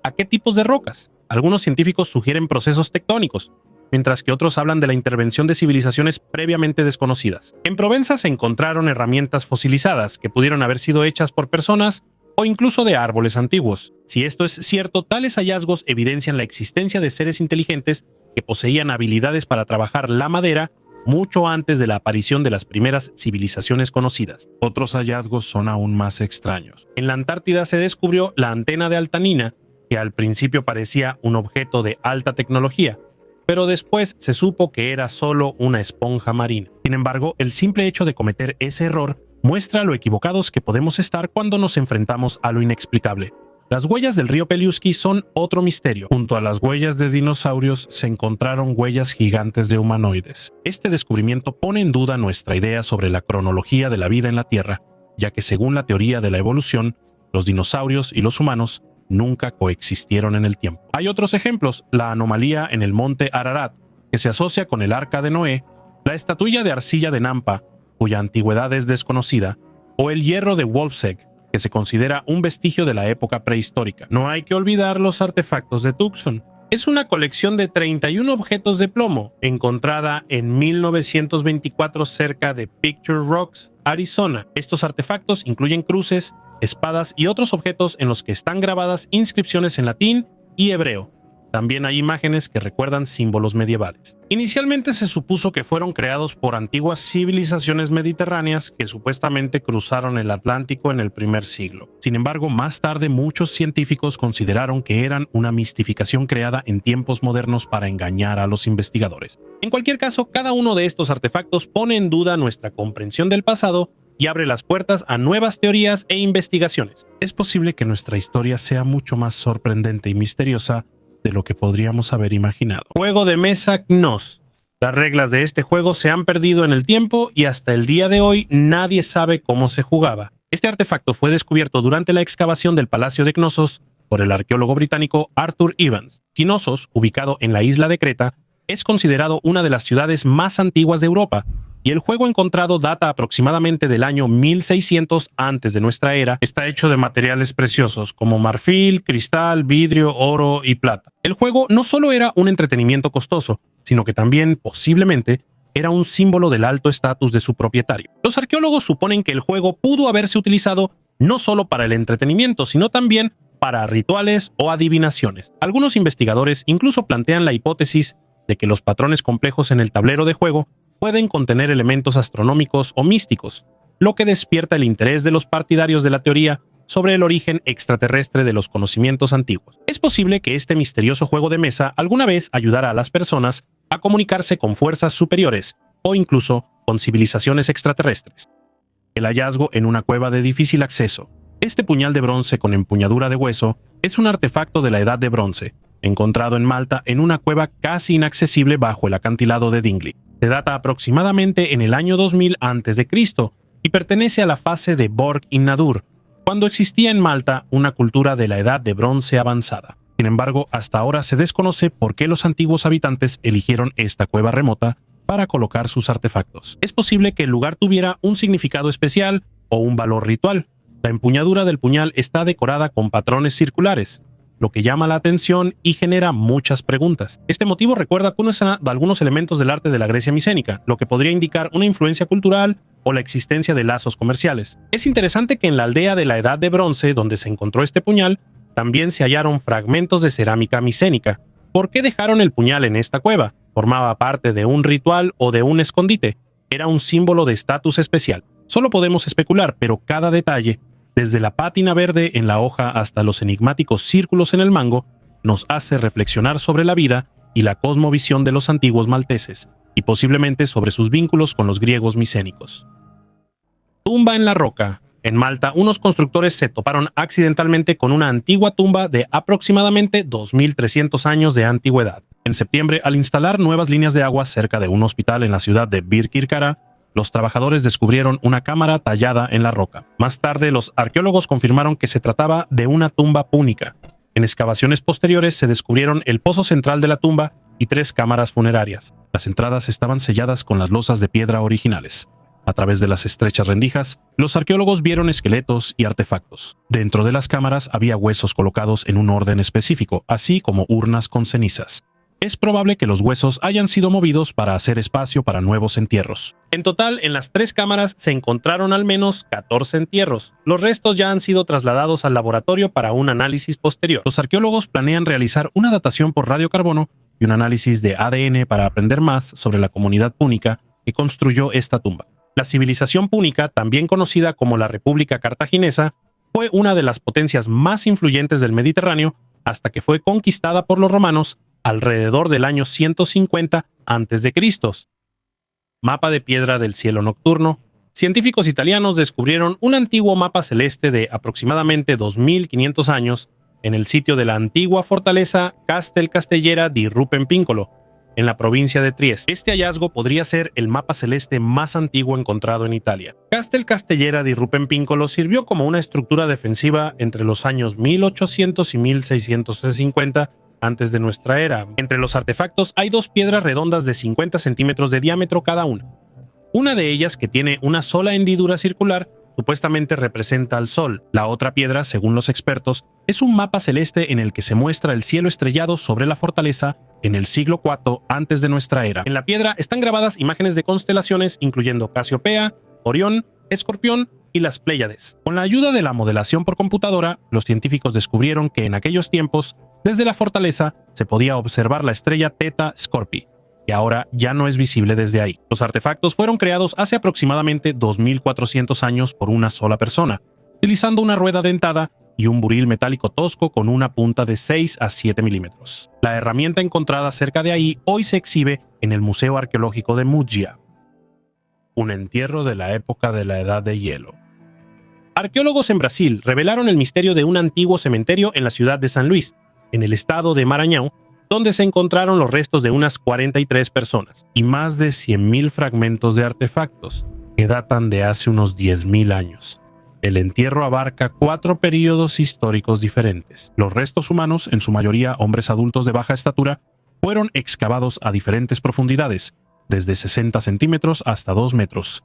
¿A qué tipos de rocas? Algunos científicos sugieren procesos tectónicos, mientras que otros hablan de la intervención de civilizaciones previamente desconocidas. En Provenza se encontraron herramientas fosilizadas que pudieron haber sido hechas por personas o incluso de árboles antiguos. Si esto es cierto, tales hallazgos evidencian la existencia de seres inteligentes que poseían habilidades para trabajar la madera mucho antes de la aparición de las primeras civilizaciones conocidas. Otros hallazgos son aún más extraños. En la Antártida se descubrió la antena de Altanina, que al principio parecía un objeto de alta tecnología, pero después se supo que era solo una esponja marina. Sin embargo, el simple hecho de cometer ese error muestra lo equivocados que podemos estar cuando nos enfrentamos a lo inexplicable. Las huellas del río Peliusky son otro misterio. Junto a las huellas de dinosaurios se encontraron huellas gigantes de humanoides. Este descubrimiento pone en duda nuestra idea sobre la cronología de la vida en la Tierra, ya que según la teoría de la evolución, los dinosaurios y los humanos nunca coexistieron en el tiempo. Hay otros ejemplos: la anomalía en el monte Ararat, que se asocia con el arca de Noé, la estatuilla de arcilla de Nampa, cuya antigüedad es desconocida, o el hierro de Wolfsegg, que se considera un vestigio de la época prehistórica. No hay que olvidar los artefactos de Tucson. Es una colección de 31 objetos de plomo, encontrada en 1924 cerca de Picture Rocks, Arizona. Estos artefactos incluyen cruces, espadas y otros objetos en los que están grabadas inscripciones en latín y hebreo. También hay imágenes que recuerdan símbolos medievales. Inicialmente se supuso que fueron creados por antiguas civilizaciones mediterráneas que supuestamente cruzaron el Atlántico en el primer siglo. Sin embargo, más tarde muchos científicos consideraron que eran una mistificación creada en tiempos modernos para engañar a los investigadores. En cualquier caso, cada uno de estos artefactos pone en duda nuestra comprensión del pasado y abre las puertas a nuevas teorías e investigaciones. Es posible que nuestra historia sea mucho más sorprendente y misteriosa de lo que podríamos haber imaginado. Juego de mesa Gnos. Las reglas de este juego se han perdido en el tiempo y hasta el día de hoy nadie sabe cómo se jugaba. Este artefacto fue descubierto durante la excavación del Palacio de Knossos por el arqueólogo británico Arthur Evans. Knossos, ubicado en la isla de Creta, es considerado una de las ciudades más antiguas de Europa, y el juego encontrado data aproximadamente del año 1600 antes de nuestra era. Está hecho de materiales preciosos como marfil, cristal, vidrio, oro y plata. El juego no solo era un entretenimiento costoso, sino que también, posiblemente, era un símbolo del alto estatus de su propietario. Los arqueólogos suponen que el juego pudo haberse utilizado no solo para el entretenimiento, sino también para rituales o adivinaciones. Algunos investigadores incluso plantean la hipótesis de que los patrones complejos en el tablero de juego pueden contener elementos astronómicos o místicos, lo que despierta el interés de los partidarios de la teoría sobre el origen extraterrestre de los conocimientos antiguos. Es posible que este misterioso juego de mesa alguna vez ayudara a las personas a comunicarse con fuerzas superiores o incluso con civilizaciones extraterrestres. El hallazgo en una cueva de difícil acceso. Este puñal de bronce con empuñadura de hueso es un artefacto de la Edad de Bronce, encontrado en Malta en una cueva casi inaccesible bajo el acantilado de Dingley. Se data aproximadamente en el año 2000 a.C. y pertenece a la fase de Borg-in-Nadur, cuando existía en Malta una cultura de la Edad de Bronce avanzada. Sin embargo, hasta ahora se desconoce por qué los antiguos habitantes eligieron esta cueva remota para colocar sus artefactos. Es posible que el lugar tuviera un significado especial o un valor ritual. La empuñadura del puñal está decorada con patrones circulares, lo que llama la atención y genera muchas preguntas. Este motivo recuerda algunos elementos del arte de la Grecia micénica, lo que podría indicar una influencia cultural o la existencia de lazos comerciales. Es interesante que en la aldea de la Edad de Bronce, donde se encontró este puñal, también se hallaron fragmentos de cerámica micénica. ¿Por qué dejaron el puñal en esta cueva? ¿Formaba parte de un ritual o de un escondite? ¿Era un símbolo de estatus especial? Solo podemos especular, pero cada detalle, desde la pátina verde en la hoja hasta los enigmáticos círculos en el mango, nos hace reflexionar sobre la vida y la cosmovisión de los antiguos malteses, y posiblemente sobre sus vínculos con los griegos micénicos. Tumba en la roca. En Malta, unos constructores se toparon accidentalmente con una antigua tumba de aproximadamente 2300 años de antigüedad. En septiembre, al instalar nuevas líneas de agua cerca de un hospital en la ciudad de Birkirkara, los trabajadores descubrieron una cámara tallada en la roca. Más tarde, los arqueólogos confirmaron que se trataba de una tumba púnica. En excavaciones posteriores se descubrieron el pozo central de la tumba y 3 cámaras funerarias. Las entradas estaban selladas con las losas de piedra originales. A través de las estrechas rendijas, los arqueólogos vieron esqueletos y artefactos. Dentro de las cámaras había huesos colocados en un orden específico, así como urnas con cenizas. Es probable que los huesos hayan sido movidos para hacer espacio para nuevos entierros. En total, en las 3 cámaras se encontraron al menos 14 entierros. Los restos ya han sido trasladados al laboratorio para un análisis posterior. Los arqueólogos planean realizar una datación por radiocarbono y un análisis de ADN para aprender más sobre la comunidad púnica que construyó esta tumba. La civilización púnica, también conocida como la República Cartaginesa, fue una de las potencias más influyentes del Mediterráneo hasta que fue conquistada por los romanos alrededor del año 150 a.C. Mapa de piedra del cielo nocturno. Científicos italianos descubrieron un antiguo mapa celeste de aproximadamente 2500 años en el sitio de la antigua fortaleza Castel Castellera di Rupen-Piccolo, en la provincia de Trieste. Este hallazgo podría ser el mapa celeste más antiguo encontrado en Italia. Castel Castellera di Rupen-Piccolo sirvió como una estructura defensiva entre los años 1800 y 1650 antes de nuestra era. Entre los artefactos hay 2 piedras redondas de 50 centímetros de diámetro cada una. Una de ellas, que tiene una sola hendidura circular, supuestamente representa al Sol. La otra piedra, según los expertos, es un mapa celeste en el que se muestra el cielo estrellado sobre la fortaleza en el siglo IV antes de nuestra era. En la piedra están grabadas imágenes de constelaciones incluyendo Casiopea, Orión, Escorpión y las Pléyades. Con la ayuda de la modelación por computadora, los científicos descubrieron que en aquellos tiempos, desde la fortaleza, se podía observar la estrella Theta Scorpii, que ahora ya no es visible desde ahí. Los artefactos fueron creados hace aproximadamente 2400 años por una sola persona, utilizando una rueda dentada y un buril metálico tosco con una punta de 6 a 7 milímetros. La herramienta encontrada cerca de ahí hoy se exhibe en el Museo Arqueológico de Muggia. Un entierro de la época de la Edad de Hielo. Arqueólogos en Brasil revelaron el misterio de un antiguo cementerio en la ciudad de San Luis, en el estado de Maranhão, donde se encontraron los restos de unas 43 personas y más de 100.000 fragmentos de artefactos que datan de hace unos 10.000 años. El entierro abarca 4 períodos históricos diferentes. Los restos humanos, en su mayoría hombres adultos de baja estatura, fueron excavados a diferentes profundidades, desde 60 centímetros hasta 2 metros.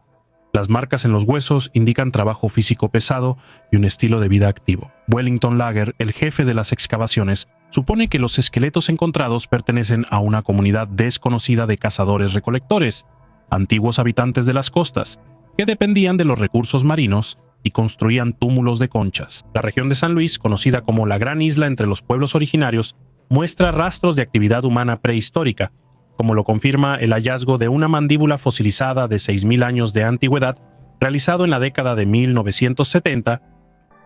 Las marcas en los huesos indican trabajo físico pesado y un estilo de vida activo. Wellington Lager, el jefe de las excavaciones, supone que los esqueletos encontrados pertenecen a una comunidad desconocida de cazadores-recolectores, antiguos habitantes de las costas, que dependían de los recursos marinos y construían túmulos de conchas. La región de San Luis, conocida como la Gran Isla entre los pueblos originarios, muestra rastros de actividad humana prehistórica, como lo confirma el hallazgo de una mandíbula fosilizada de 6.000 años de antigüedad, realizado en la década de 1970.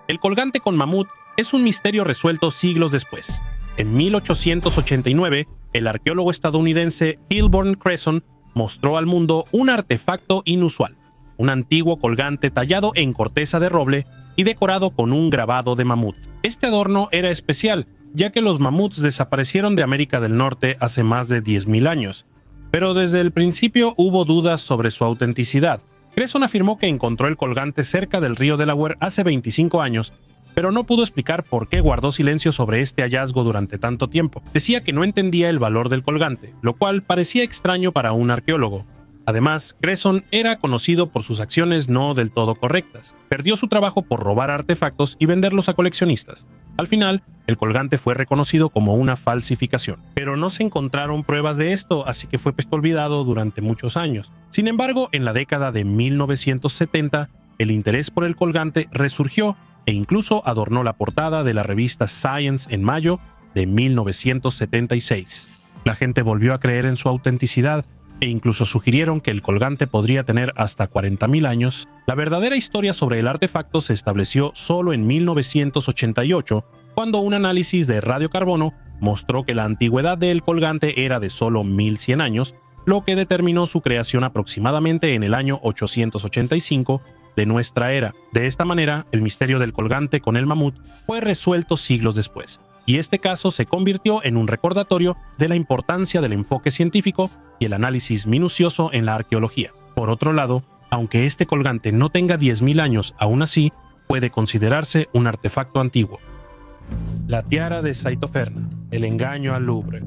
El colgante con mamut es un misterio resuelto siglos después. En 1889, el arqueólogo estadounidense Hilborn Cresson mostró al mundo un artefacto inusual, un antiguo colgante tallado en corteza de roble y decorado con un grabado de mamut. Este adorno era especial, ya que los mamuts desaparecieron de América del Norte hace más de 10.000 años, pero desde el principio hubo dudas sobre su autenticidad. Cresson afirmó que encontró el colgante cerca del río Delaware hace 25 años, pero no pudo explicar por qué guardó silencio sobre este hallazgo durante tanto tiempo. Decía que no entendía el valor del colgante, lo cual parecía extraño para un arqueólogo. Además, Cresson era conocido por sus acciones no del todo correctas. Perdió su trabajo por robar artefactos y venderlos a coleccionistas. Al final, el colgante fue reconocido como una falsificación, pero no se encontraron pruebas de esto, así que fue olvidado durante muchos años. Sin embargo, en la década de 1970, el interés por el colgante resurgió e incluso adornó la portada de la revista Science en mayo de 1976. La gente volvió a creer en su autenticidad e incluso sugirieron que el colgante podría tener hasta 40.000 años. La verdadera historia sobre el artefacto se estableció solo en 1988, cuando un análisis de radiocarbono mostró que la antigüedad del colgante era de solo 1.100 años, lo que determinó su creación aproximadamente en el año 885 de nuestra era. De esta manera, el misterio del colgante con el mamut fue resuelto siglos después, y este caso se convirtió en un recordatorio de la importancia del enfoque científico y el análisis minucioso en la arqueología. Por otro lado, Aunque este colgante no tenga 10.000 años, aún así puede considerarse un artefacto antiguo. La tiara de Saint-Oferna, el engaño al Louvre.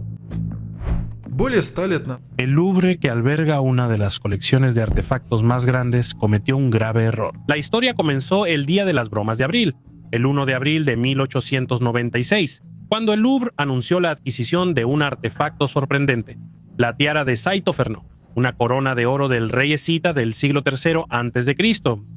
Более 100 лет назад. El Louvre, que alberga una de las colecciones de artefactos más grandes, cometió un grave error. La historia comenzó el día de las bromas de abril, el 1 de abril de 1896, cuando el Louvre anunció la adquisición de un artefacto sorprendente, la tiara de Saint-Oferna, una corona de oro del rey escita del siglo III a.C.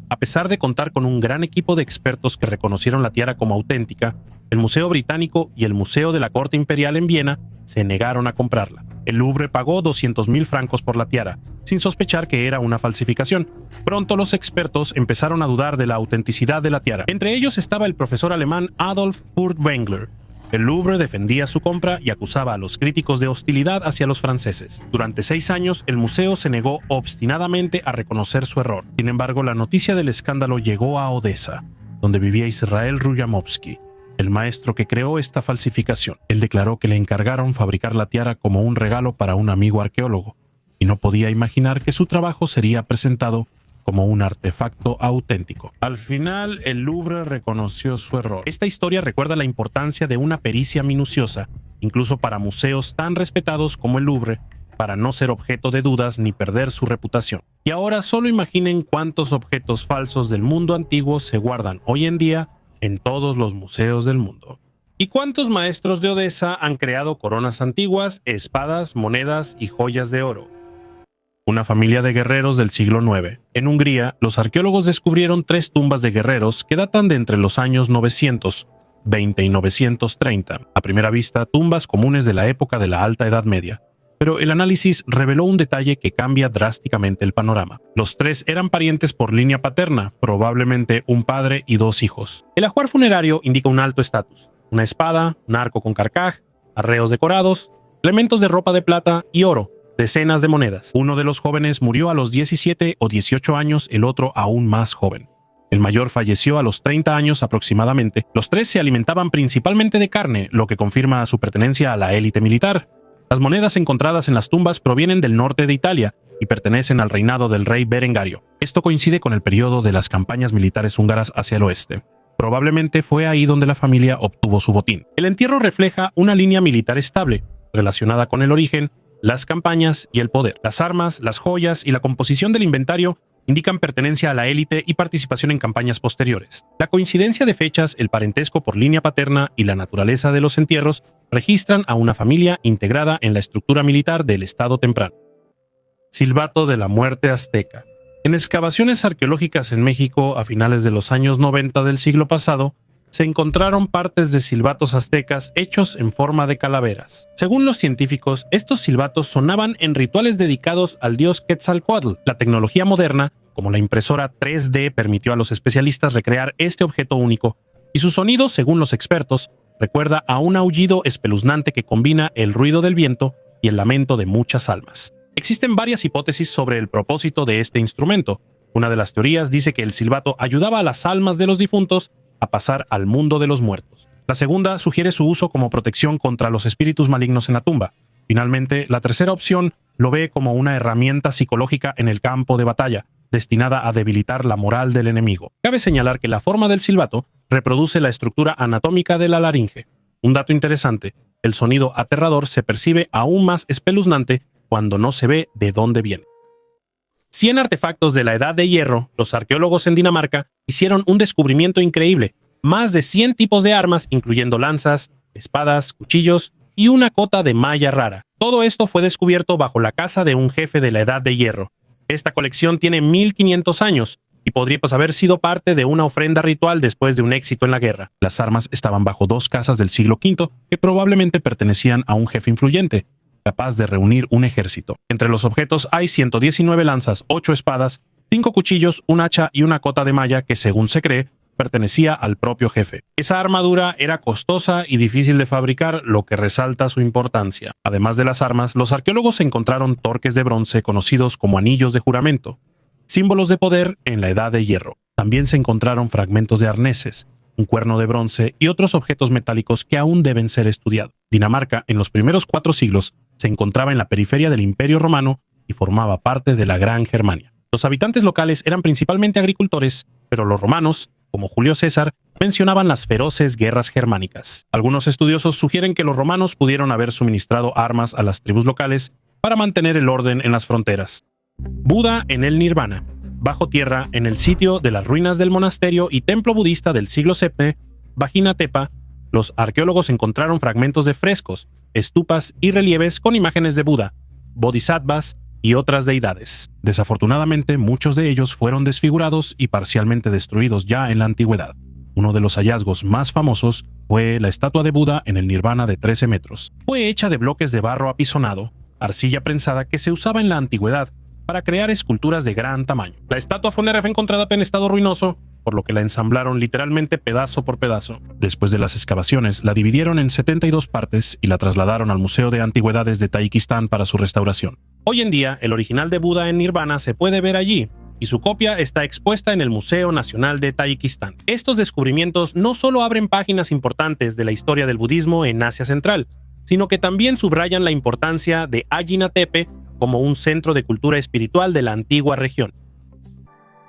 A pesar de contar con un gran equipo de expertos que reconocieron la tiara como auténtica, el Museo Británico y el Museo de la Corte Imperial en Viena se negaron a comprarla. El Louvre pagó 200.000 francos por la tiara, sin sospechar que era una falsificación. Pronto los expertos empezaron a dudar de la autenticidad de la tiara. Entre ellos estaba el profesor alemán Adolf Furtwängler. El Louvre defendía su compra y acusaba a los críticos de hostilidad hacia los franceses. Durante 6 años, el museo se negó obstinadamente a reconocer su error. Sin embargo, la noticia del escándalo llegó a Odessa, donde vivía Israel Rujamovsky, el maestro que creó esta falsificación. Él declaró que le encargaron fabricar la tiara como un regalo para un amigo arqueólogo, y no podía imaginar que su trabajo sería presentado como un artefacto auténtico. Al final, el Louvre reconoció su error. Esta historia recuerda la importancia de una pericia minuciosa, incluso para museos tan respetados como el Louvre, para no ser objeto de dudas ni perder su reputación. Y ahora solo imaginen cuántos objetos falsos del mundo antiguo se guardan hoy en día en todos los museos del mundo. ¿Y cuántos maestros de Odessa han creado coronas antiguas, espadas, monedas y joyas de oro? Una familia de guerreros del siglo IX. En Hungría, los arqueólogos descubrieron 3 tumbas de guerreros que datan de entre los años 920 y 930. A primera vista, tumbas comunes de la época de la Alta Edad Media. Pero el análisis reveló un detalle que cambia drásticamente el panorama. Los 3 eran parientes por línea paterna, probablemente un padre y 2 hijos. El ajuar funerario indica un alto estatus: una espada, un arco con carcaj, arreos decorados, elementos de ropa de plata y oro, decenas de monedas. Uno de los jóvenes murió a los 17 o 18 años, el otro aún más joven. El mayor falleció a los 30 años aproximadamente. Los 3 se alimentaban principalmente de carne, lo que confirma su pertenencia a la élite militar. Las monedas encontradas en las tumbas provienen del norte de Italia y pertenecen al reinado del rey Berengario. Esto coincide con el periodo de las campañas militares húngaras hacia el oeste. Probablemente fue ahí donde la familia obtuvo su botín. El entierro refleja una línea militar estable, relacionada con el origen, las campañas y el poder. Las armas, las joyas y la composición del inventario indican pertenencia a la élite y participación en campañas posteriores. La coincidencia de fechas, el parentesco por línea paterna y la naturaleza de los entierros registran a una familia integrada en la estructura militar del estado temprano. Silbato de la muerte azteca. En excavaciones arqueológicas en México a finales de los años 90 del siglo pasado, se encontraron partes de silbatos aztecas hechos en forma de calaveras. Según los científicos, estos silbatos sonaban en rituales dedicados al dios Quetzalcóatl. La tecnología moderna, como la impresora 3D, permitió a los especialistas recrear este objeto único, y su sonido, según los expertos, recuerda a un aullido espeluznante que combina el ruido del viento y el lamento de muchas almas. Existen varias hipótesis sobre el propósito de este instrumento. Una de las teorías dice que el silbato ayudaba a las almas de los difuntos a pasar al mundo de los muertos. La segunda sugiere su uso como protección contra los espíritus malignos en la tumba. Finalmente, la tercera opción lo ve como una herramienta psicológica en el campo de batalla, destinada a debilitar la moral del enemigo. Cabe señalar que la forma del silbato reproduce la estructura anatómica de la laringe. Un dato interesante: el sonido aterrador se percibe aún más espeluznante cuando no se ve de dónde viene. 100 artefactos de la Edad de Hierro. Los arqueólogos en Dinamarca hicieron un descubrimiento increíble: más de 100 tipos de armas, incluyendo lanzas, espadas, cuchillos y una cota de malla rara. Todo esto fue descubierto bajo la casa de un jefe de la Edad de Hierro. Esta colección tiene 1500 años y podría haber sido parte de una ofrenda ritual después de un éxito en la guerra. Las armas estaban bajo 2 casas del siglo V que probablemente pertenecían a un jefe influyente, capaz de reunir un ejército. Entre los objetos hay 119 lanzas, 8 espadas, 5 cuchillos, un hacha y una cota de malla que, según se cree, pertenecía al propio jefe. Esa armadura era costosa y difícil de fabricar, lo que resalta su importancia. Además de las armas, los arqueólogos encontraron torques de bronce conocidos como anillos de juramento, símbolos de poder en la Edad de Hierro. También se encontraron fragmentos de arneses, un cuerno de bronce y otros objetos metálicos que aún deben ser estudiados. Dinamarca, en los primeros 4 siglos, se encontraba en la periferia del Imperio Romano y formaba parte de la Gran Germania. Los habitantes locales eran principalmente agricultores, pero los romanos, como Julio César, mencionaban las feroces guerras germánicas. Algunos estudiosos sugieren que los romanos pudieron haber suministrado armas a las tribus locales para mantener el orden en las fronteras. Buda en el Nirvana. Bajo tierra, en el sitio de las ruinas del monasterio y templo budista del siglo VII, Vajina Tepa, los arqueólogos encontraron fragmentos de frescos, estupas y relieves con imágenes de Buda, bodhisattvas y otras deidades. Desafortunadamente, muchos de ellos fueron desfigurados y parcialmente destruidos ya en la antigüedad. Uno de los hallazgos más famosos fue la estatua de Buda en el Nirvana de 13 metros. Fue hecha de bloques de barro apisonado, arcilla prensada que se usaba en la antigüedad para crear esculturas de gran tamaño. La estatua fue encontrada en estado ruinoso, por lo que la ensamblaron literalmente pedazo por pedazo. Después de las excavaciones, la dividieron en 72 partes y la trasladaron al Museo de Antigüedades de Tayikistán para su restauración. Hoy en día, el original de Buda en Nirvana se puede ver allí, y su copia está expuesta en el Museo Nacional de Tayikistán. Estos descubrimientos no solo abren páginas importantes de la historia del budismo en Asia Central, sino que también subrayan la importancia de Ayina Tepe como un centro de cultura espiritual de la antigua región.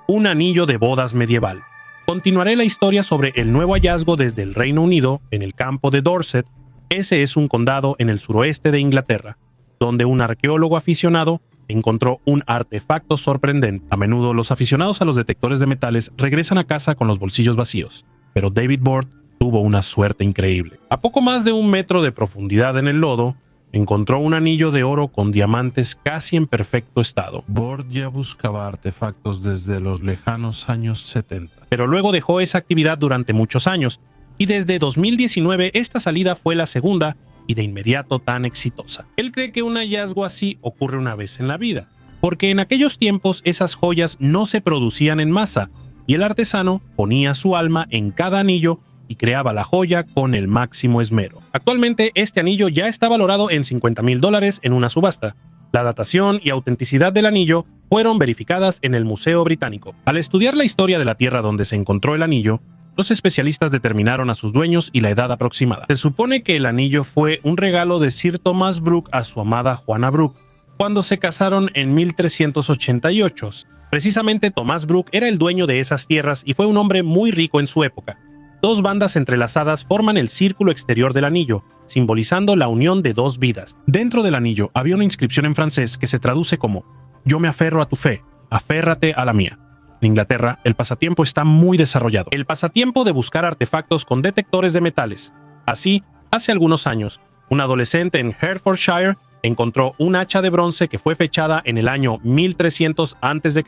Un anillo de bodas medieval. Continuaré la historia sobre el nuevo hallazgo desde el Reino Unido, en el campo de Dorset. Ese es un condado en el suroeste de Inglaterra, donde un arqueólogo aficionado encontró un artefacto sorprendente. A menudo los aficionados a los detectores de metales regresan a casa con los bolsillos vacíos, pero David Bord tuvo una suerte increíble. A poco más de 1 metro de profundidad en el lodo, encontró un anillo de oro con diamantes casi en perfecto estado. Bord ya buscaba artefactos desde los lejanos años 70. Pero luego dejó esa actividad durante muchos años, y desde 2019 esta salida fue la segunda y de inmediato tan exitosa. Él cree que un hallazgo así ocurre una vez en la vida, porque en aquellos tiempos esas joyas no se producían en masa, y el artesano ponía su alma en cada anillo y creaba la joya con el máximo esmero. Actualmente este anillo ya está valorado en $50,000 en una subasta. La datación y autenticidad del anillo fueron verificadas en el Museo Británico. Al estudiar la historia de la tierra donde se encontró el anillo, los especialistas determinaron a sus dueños y la edad aproximada. Se supone que el anillo fue un regalo de Sir Thomas Brooke a su amada Juana Brooke, cuando se casaron en 1388. Precisamente Thomas Brooke era el dueño de esas tierras y fue un hombre muy rico en su época. 2 bandas entrelazadas forman el círculo exterior del anillo, simbolizando la unión de 2 vidas. Dentro del anillo había una inscripción en francés que se traduce como «Yo me aferro a tu fe, aférrate a la mía». En Inglaterra, el pasatiempo está muy desarrollado. El pasatiempo de buscar artefactos con detectores de metales. Así, hace algunos años, un adolescente en Hertfordshire encontró un hacha de bronce que fue fechada en el año 1300 a.C.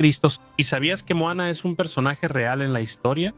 ¿Y sabías que Moana es un personaje real en la historia?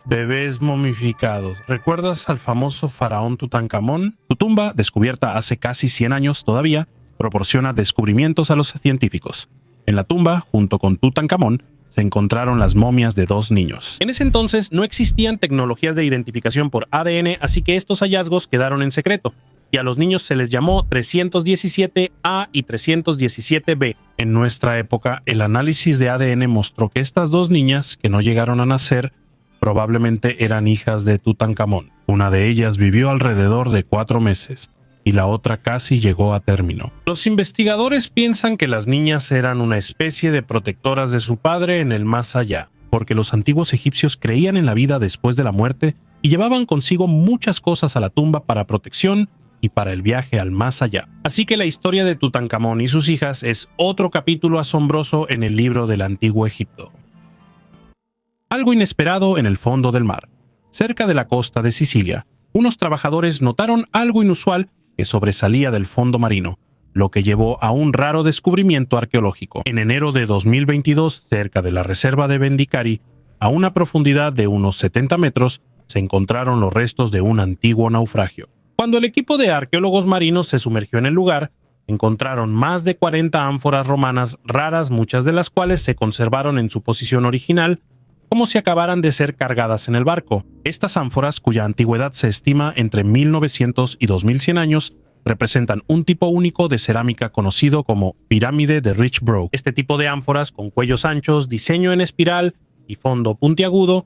Bebés momificados. ¿Recuerdas al famoso faraón Tutankamón? Su tumba, descubierta hace casi 100 años todavía, proporciona descubrimientos a los científicos. En la tumba, junto con Tutankamón, se encontraron las momias de 2 niños. En ese entonces no existían tecnologías de identificación por ADN, así que estos hallazgos quedaron en secreto, y a los niños se les llamó 317A y 317B. En nuestra época, el análisis de ADN mostró que estas 2 niñas, que no llegaron a nacer, probablemente eran hijas de Tutankamón. Una de ellas vivió alrededor de 4 meses y la otra casi llegó a término. Los investigadores piensan que las niñas eran una especie de protectoras de su padre en el más allá, porque los antiguos egipcios creían en la vida después de la muerte y llevaban consigo muchas cosas a la tumba para protección y para el viaje al más allá. Así que la historia de Tutankamón y sus hijas es otro capítulo asombroso en el libro del Antiguo Egipto. Algo inesperado en el fondo del mar. Cerca de la costa de Sicilia, unos trabajadores notaron algo inusual que sobresalía del fondo marino, lo que llevó a un raro descubrimiento arqueológico. En enero de 2022, cerca de la reserva de Bendicari, a una profundidad de unos 70 metros, se encontraron los restos de un antiguo naufragio. Cuando el equipo de arqueólogos marinos se sumergió en el lugar, encontraron más de 40 ánforas romanas raras, muchas de las cuales se conservaron en su posición original, como si acabaran de ser cargadas en el barco. Estas ánforas, cuya antigüedad se estima entre 1900 y 2100 años, representan un tipo único de cerámica conocido como pirámide de Richborough. Este tipo de ánforas, con cuellos anchos, diseño en espiral y fondo puntiagudo,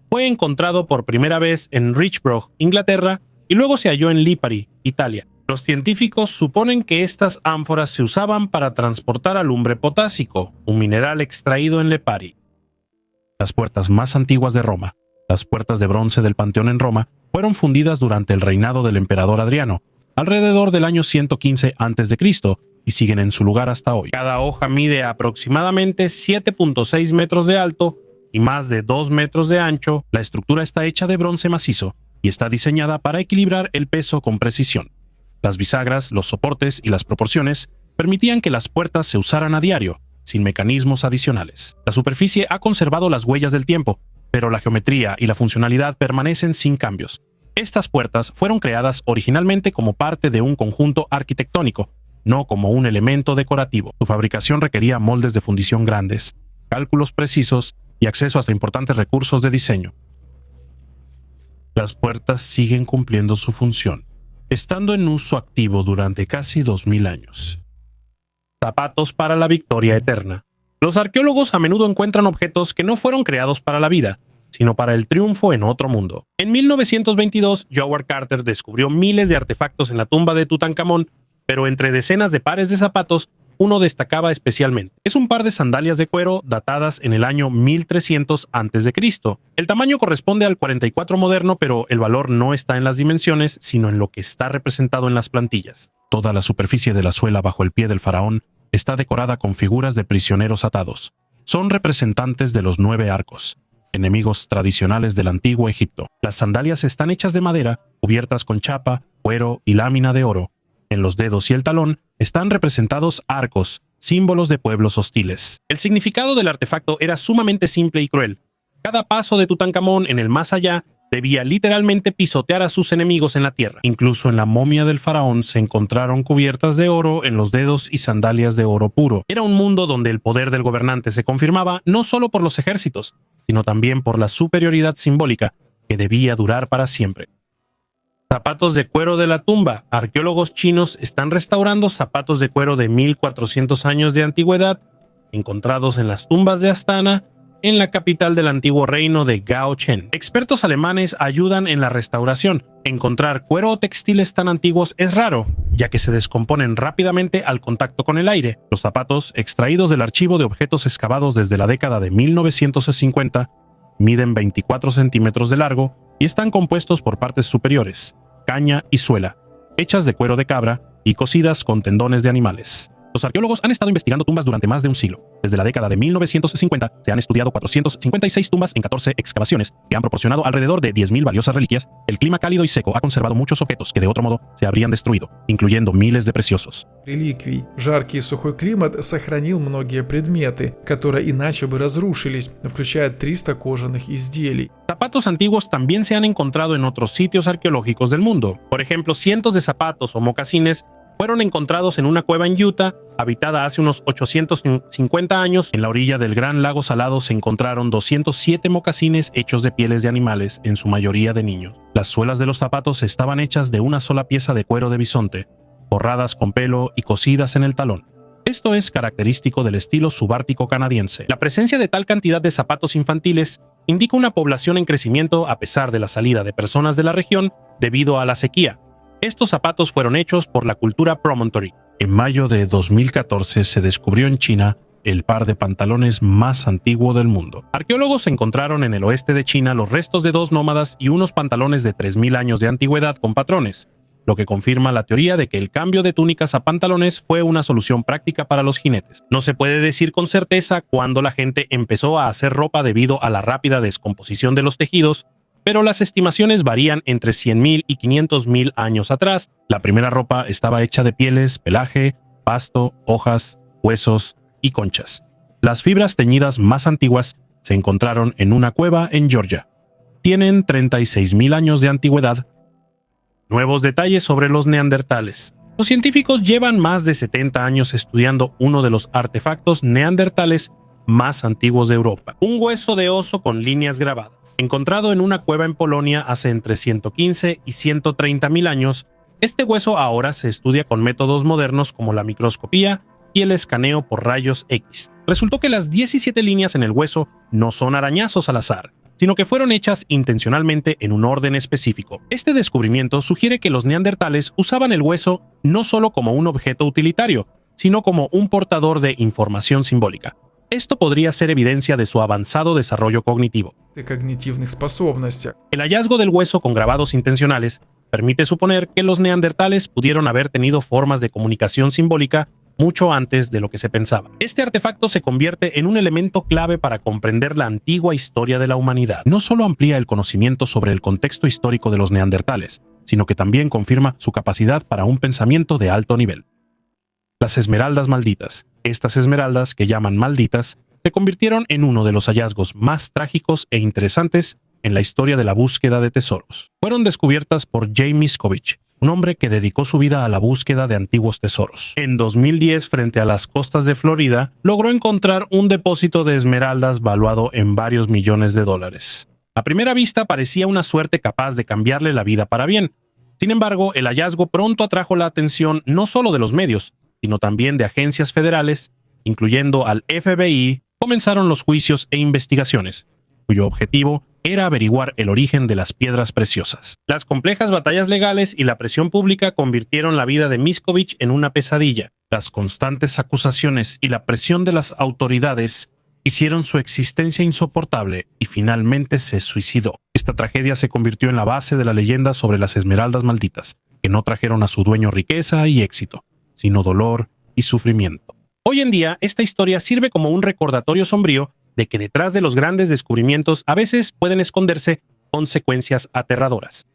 fue encontrado por primera vez en Richborough, Inglaterra, y luego se halló en Lipari, Italia. Los científicos suponen que estas ánforas se usaban para transportar alumbre potásico, un mineral extraído en Lipari. Las puertas más antiguas de Roma, las puertas de bronce del Panteón en Roma, fueron fundidas durante el reinado del emperador Adriano, alrededor del año 115 a.C., y siguen en su lugar hasta hoy. Cada hoja mide aproximadamente 7.6 metros de alto y más de 2 metros de ancho. La estructura está hecha de bronce macizo y está diseñada para equilibrar el peso con precisión. Las bisagras, los soportes y las proporciones permitían que las puertas se usaran a diario, sin mecanismos adicionales. La superficie ha conservado las huellas del tiempo, pero la geometría y la funcionalidad permanecen sin cambios. Estas puertas fueron creadas originalmente como parte de un conjunto arquitectónico, no como un elemento decorativo. Su fabricación requería moldes de fundición grandes, cálculos precisos y acceso hasta importantes recursos de diseño. Las puertas siguen cumpliendo su función, estando en uso activo durante casi 2000 años. Zapatos para la victoria eterna. Los arqueólogos a menudo encuentran objetos que no fueron creados para la vida, sino para el triunfo en otro mundo. En 1922, Howard Carter descubrió miles de artefactos en la tumba de Tutankamón, pero entre decenas de pares de zapatos, uno destacaba especialmente. Es un par de sandalias de cuero datadas en el año 1300 a.C. El tamaño corresponde al 44 moderno, pero el valor no está en las dimensiones, sino en lo que está representado en las plantillas. Toda la superficie de la suela bajo el pie del faraón está decorada con figuras de prisioneros atados. Son representantes de los 9 arcos, enemigos tradicionales del antiguo Egipto. Las sandalias están hechas de madera, cubiertas con chapa, cuero y lámina de oro. En los dedos y el talón están representados arcos, símbolos de pueblos hostiles. El significado del artefacto era sumamente simple y cruel. Cada paso de Tutankamón en el más allá debía literalmente pisotear a sus enemigos en la tierra. Incluso en la momia del faraón se encontraron cubiertas de oro en los dedos y sandalias de oro puro. Era un mundo donde el poder del gobernante se confirmaba no solo por los ejércitos, sino también por la superioridad simbólica que debía durar para siempre. Zapatos de cuero de la tumba. Arqueólogos chinos están restaurando zapatos de cuero de 1400 años de antigüedad, encontrados en las tumbas de Astana, en la capital del antiguo reino de Gaochen. Expertos alemanes ayudan en la restauración. Encontrar cuero o textiles tan antiguos es raro, ya que se descomponen rápidamente al contacto con el aire. Los zapatos, extraídos del archivo de objetos excavados desde la década de 1950, miden 24 centímetros de largo y están compuestos por partes superiores, caña y suela, hechas de cuero de cabra y cosidas con tendones de animales. Los arqueólogos han estado investigando tumbas durante más de un siglo. Desde la década de 1950 se han estudiado 456 tumbas en 14 excavaciones que han proporcionado alrededor de 10.000 valiosas reliquias. El clima cálido y seco ha conservado muchos objetos que de otro modo se habrían destruido, incluyendo miles de preciosos. Реликвий. Жаркий и сухой климат сохранил многие предметы, которые иначе бы разрушились, включая 300 кожаных изделий. Zapatos antiguos también se han encontrado en otros sitios arqueológicos del mundo. Por ejemplo, cientos de zapatos o mocasines fueron encontrados en una cueva en Utah, habitada hace unos 850 años. En la orilla del Gran Lago Salado se encontraron 207 mocasines hechos de pieles de animales, en su mayoría de niños. Las suelas de los zapatos estaban hechas de una sola pieza de cuero de bisonte, forradas con pelo y cosidas en el talón. Esto es característico del estilo subártico canadiense. La presencia de tal cantidad de zapatos infantiles indica una población en crecimiento a pesar de la salida de personas de la región debido a la sequía. Estos zapatos fueron hechos por la cultura Promontory. En mayo de 2014 se descubrió en China el par de pantalones más antiguo del mundo. Arqueólogos encontraron en el oeste de China los restos de 2 nómadas y unos pantalones de 3000 años de antigüedad con patrones, lo que confirma la teoría de que el cambio de túnicas a pantalones fue una solución práctica para los jinetes. No se puede decir con certeza cuándo la gente empezó a hacer ropa debido a la rápida descomposición de los tejidos, pero las estimaciones varían entre 100.000 y 500.000 años atrás. La primera ropa estaba hecha de pieles, pelaje, pasto, hojas, huesos y conchas. Las fibras teñidas más antiguas se encontraron en una cueva en Georgia. Tienen 36.000 años de antigüedad. Nuevos detalles sobre los neandertales. Los científicos llevan más de 70 años estudiando uno de los artefactos neandertales más antiguos de Europa, un hueso de oso con líneas grabadas. Encontrado en una cueva en Polonia hace entre 115 y 130.000 años, este hueso ahora se estudia con métodos modernos como la microscopía y el escaneo por rayos X. Resultó que las 17 líneas en el hueso no son arañazos al azar, sino que fueron hechas intencionalmente en un orden específico. Este descubrimiento sugiere que los neandertales usaban el hueso no solo como un objeto utilitario, sino como un portador de información simbólica. Esto podría ser evidencia de su avanzado desarrollo cognitivo. El hallazgo del hueso con grabados intencionales permite suponer que los neandertales pudieron haber tenido formas de comunicación simbólica mucho antes de lo que se pensaba. Este artefacto se convierte en un elemento clave para comprender la antigua historia de la humanidad. No solo amplía el conocimiento sobre el contexto histórico de los neandertales, sino que también confirma su capacidad para un pensamiento de alto nivel. Las esmeraldas malditas. Estas esmeraldas, que llaman malditas, se convirtieron en uno de los hallazgos más trágicos e interesantes en la historia de la búsqueda de tesoros. Fueron descubiertas por Jay Miscovich, un hombre que dedicó su vida a la búsqueda de antiguos tesoros. En 2010, frente a las costas de Florida, logró encontrar un depósito de esmeraldas valuado en varios millones de dólares. A primera vista parecía una suerte capaz de cambiarle la vida para bien. Sin embargo, el hallazgo pronto atrajo la atención no solo de los medios, sino también de agencias federales, incluyendo al FBI. Comenzaron los juicios e investigaciones, cuyo objetivo era averiguar el origen de las piedras preciosas. Las complejas batallas legales y la presión pública convirtieron la vida de Miscovich en una pesadilla. Las constantes acusaciones y la presión de las autoridades hicieron su existencia insoportable y finalmente se suicidó. Esta tragedia se convirtió en la base de la leyenda sobre las esmeraldas malditas, que no trajeron a su dueño riqueza y éxito, sino dolor y sufrimiento. Hoy en día, esta historia sirve como un recordatorio sombrío de que detrás de los grandes descubrimientos a veces pueden esconderse consecuencias aterradoras.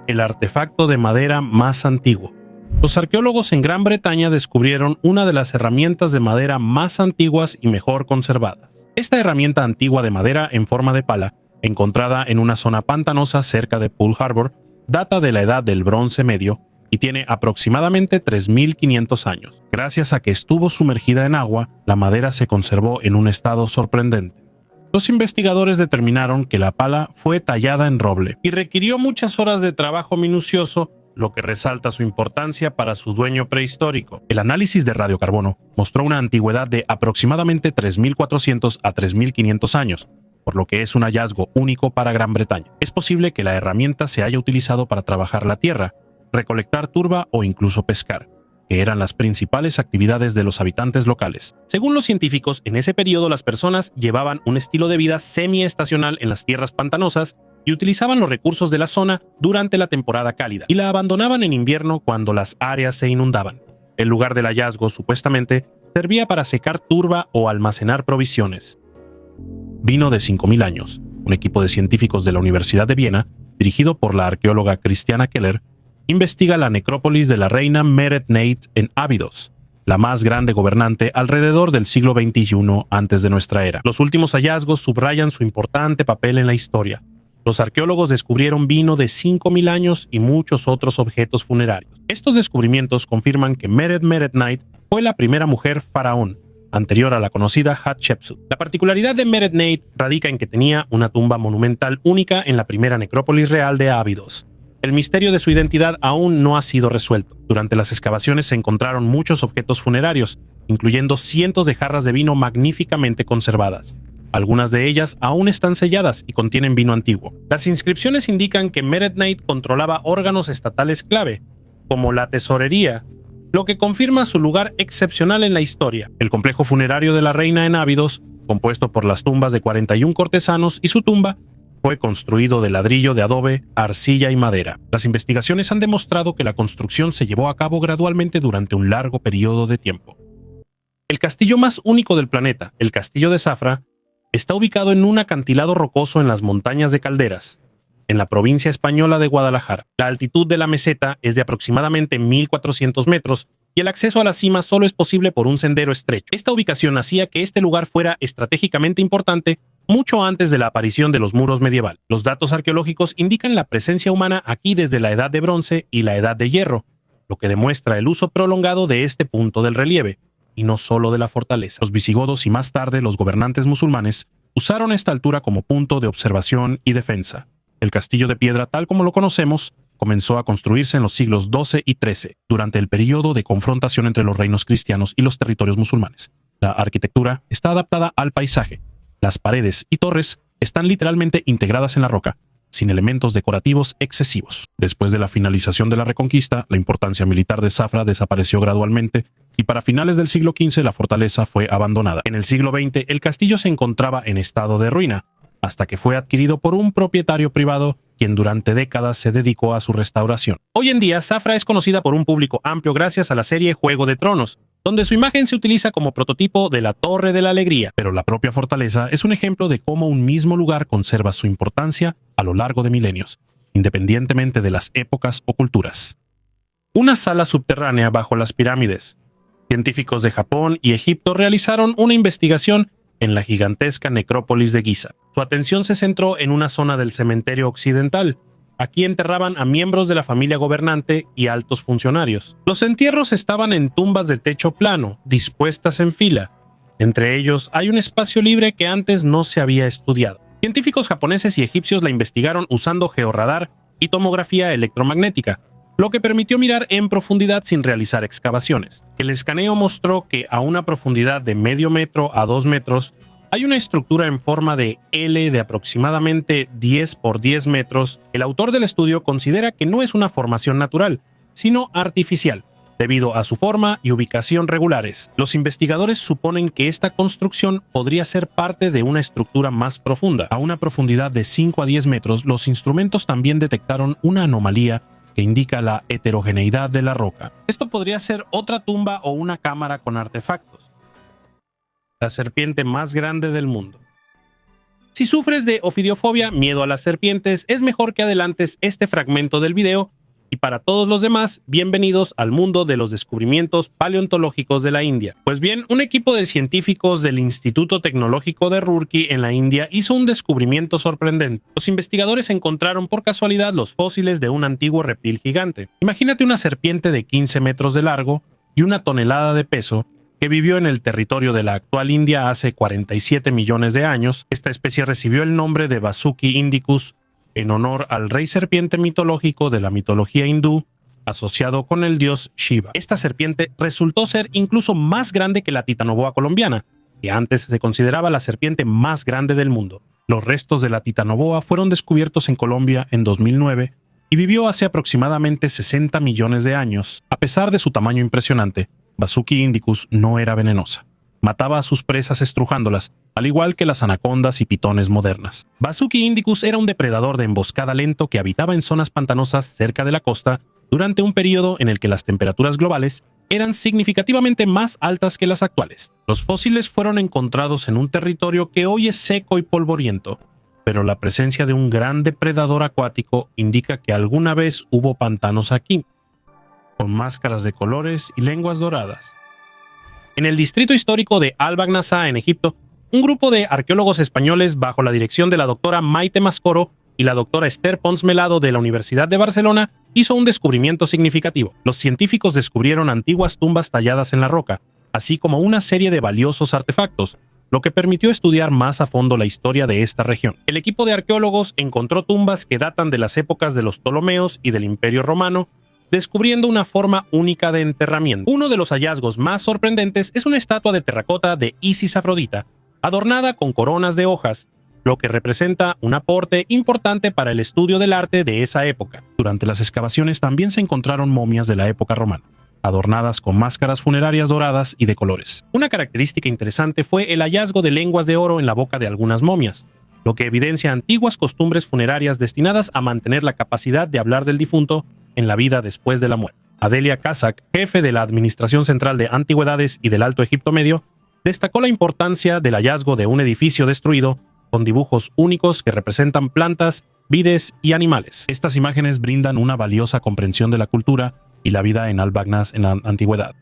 El artefacto de madera más antiguo. Los arqueólogos en Gran Bretaña descubrieron una de las herramientas de madera más antiguas y mejor conservadas. Esta herramienta antigua de madera en forma de pala, encontrada en una zona pantanosa cerca de Poole Harbor, data de la edad del Bronce Medio y tiene aproximadamente 3.500 años. Gracias a que estuvo sumergida en agua, la madera se conservó en un estado sorprendente. Los investigadores determinaron que la pala fue tallada en roble y requirió muchas horas de trabajo minucioso, lo que resalta su importancia para su dueño prehistórico. El análisis de radiocarbono mostró una antigüedad de aproximadamente 3.400 a 3.500 años, por lo que es un hallazgo único para Gran Bretaña. Es posible que la herramienta se haya utilizado para trabajar la tierra, recolectar turba o incluso pescar, que eran las principales actividades de los habitantes locales. Según los científicos, en ese periodo las personas llevaban un estilo de vida semi-estacional en las tierras pantanosas y utilizaban los recursos de la zona durante la temporada cálida, y la abandonaban en invierno cuando las áreas se inundaban. El lugar del hallazgo, supuestamente, servía para secar turba o almacenar provisiones. Vino de 5.000 años. Un equipo de científicos de la Universidad de Viena, dirigido por la arqueóloga Christiana Keller, investiga la necrópolis de la reina Meret Neit en Abidos, la más grande gobernante alrededor del siglo XXI antes de nuestra era. Los últimos hallazgos subrayan su importante papel en la historia. Los arqueólogos descubrieron vino de 5.000 años y muchos otros objetos funerarios. Estos descubrimientos confirman que Meret Neit fue la primera mujer faraón, anterior a la conocida Hatshepsut. La particularidad de Meret Neit radica en que tenía una tumba monumental única en la primera necrópolis real de Abidos. El misterio de su identidad aún no ha sido resuelto. Durante las excavaciones se encontraron muchos objetos funerarios, incluyendo cientos de jarras de vino magníficamente conservadas. Algunas de ellas aún están selladas y contienen vino antiguo. Las inscripciones indican que Meret Neit controlaba órganos estatales clave, como la tesorería, lo que confirma su lugar excepcional en la historia. El complejo funerario de la reina en Abidos, compuesto por las tumbas de 41 cortesanos y su tumba, fue construido de ladrillo de adobe, arcilla y madera. Las investigaciones han demostrado que la construcción se llevó a cabo gradualmente durante un largo periodo de tiempo. El castillo más único del planeta, el Castillo de Zafra, está ubicado en un acantilado rocoso en las montañas de Calderas, en la provincia española de Guadalajara. La altitud de la meseta es de aproximadamente 1.400 metros y el acceso a la cima solo es posible por un sendero estrecho. Esta ubicación hacía que este lugar fuera estratégicamente importante mucho antes de la aparición de los muros medievales. Los datos arqueológicos indican la presencia humana aquí desde la Edad de Bronce y la Edad de Hierro, lo que demuestra el uso prolongado de este punto del relieve, y no solo de la fortaleza. Los visigodos y más tarde los gobernantes musulmanes usaron esta altura como punto de observación y defensa. El castillo de piedra, tal como lo conocemos, comenzó a construirse en los siglos XII y XIII, durante el periodo de confrontación entre los reinos cristianos y los territorios musulmanes. La arquitectura está adaptada al paisaje. Las paredes y torres están literalmente integradas en la roca, sin elementos decorativos excesivos. Después de la finalización de la Reconquista, la importancia militar de Zafra desapareció gradualmente y para finales del siglo XV la fortaleza fue abandonada. En el siglo XX el castillo se encontraba en estado de ruina, hasta que fue adquirido por un propietario privado quien durante décadas se dedicó a su restauración. Hoy en día Zafra es conocida por un público amplio gracias a la serie Juego de Tronos, donde su imagen se utiliza como prototipo de la Torre de la Alegría, pero la propia fortaleza es un ejemplo de cómo un mismo lugar conserva su importancia a lo largo de milenios, independientemente de las épocas o culturas. Una sala subterránea bajo las pirámides. Científicos de Japón y Egipto realizaron una investigación en la gigantesca necrópolis de Giza. Su atención se centró en una zona del cementerio occidental. Aquí enterraban a miembros de la familia gobernante y altos funcionarios. Los entierros estaban en tumbas de techo plano, dispuestas en fila. Entre ellos hay un espacio libre que antes no se había estudiado. Científicos japoneses y egipcios la investigaron usando georradar y tomografía electromagnética, lo que permitió mirar en profundidad sin realizar excavaciones. El escaneo mostró que a una profundidad de medio metro a 2 metros hay una estructura en forma de L de aproximadamente 10 por 10 metros. El autor del estudio considera que no es una formación natural, sino artificial, debido a su forma y ubicación regulares. Los investigadores suponen que esta construcción podría ser parte de una estructura más profunda. A una profundidad de 5 a 10 metros, los instrumentos también detectaron una anomalía que indica la heterogeneidad de la roca. Esto podría ser otra tumba o una cámara con artefactos. La serpiente más grande del mundo. Si sufres de ofidiofobia, miedo a las serpientes, es mejor que adelantes este fragmento del video. Y para todos los demás, bienvenidos al mundo de los descubrimientos paleontológicos de la India. Pues bien, un equipo de científicos del Instituto Tecnológico de Roorkee en la India hizo un descubrimiento sorprendente. Los investigadores encontraron por casualidad los fósiles de un antiguo reptil gigante. Imagínate una serpiente de 15 metros de largo y 1 tonelada de peso que vivió en el territorio de la actual India hace 47 millones de años. Esta especie recibió el nombre de Vasuki indicus en honor al rey serpiente mitológico de la mitología hindú, asociado con el dios Shiva. Esta serpiente resultó ser incluso más grande que la titanoboa colombiana, que antes se consideraba la serpiente más grande del mundo. Los restos de la titanoboa fueron descubiertos en Colombia en 2009 y vivió hace aproximadamente 60 millones de años. A pesar de su tamaño impresionante, Vasuki indicus no era venenosa. Mataba a sus presas estrujándolas, al igual que las anacondas y pitones modernas. Vasuki indicus era un depredador de emboscada lento que habitaba en zonas pantanosas cerca de la costa durante un periodo en el que las temperaturas globales eran significativamente más altas que las actuales. Los fósiles fueron encontrados en un territorio que hoy es seco y polvoriento, pero la presencia de un gran depredador acuático indica que alguna vez hubo pantanos aquí, con máscaras de colores y lenguas doradas. En el distrito histórico de Al-Baghnasa, en Egipto, un grupo de arqueólogos españoles bajo la dirección de la doctora Maite Mascoro y la doctora Esther Pons Melado de la Universidad de Barcelona hizo un descubrimiento significativo. Los científicos descubrieron antiguas tumbas talladas en la roca, así como una serie de valiosos artefactos, lo que permitió estudiar más a fondo la historia de esta región. El equipo de arqueólogos encontró tumbas que datan de las épocas de los Ptolomeos y del Imperio Romano, descubriendo una forma única de enterramiento. Uno de los hallazgos más sorprendentes es una estatua de terracota de Isis Afrodita, adornada con coronas de hojas, lo que representa un aporte importante para el estudio del arte de esa época. Durante las excavaciones también se encontraron momias de la época romana, adornadas con máscaras funerarias doradas y de colores. Una característica interesante fue el hallazgo de lenguas de oro en la boca de algunas momias, lo que evidencia antiguas costumbres funerarias destinadas a mantener la capacidad de hablar del difunto en la vida después de la muerte. Adelia Kazak, jefe de la Administración Central de Antigüedades y del Alto Egipto Medio, destacó la importancia del hallazgo de un edificio destruido con dibujos únicos que representan plantas, vides y animales. Estas imágenes brindan una valiosa comprensión de la cultura y la vida en Al-Baghnasa en la antigüedad.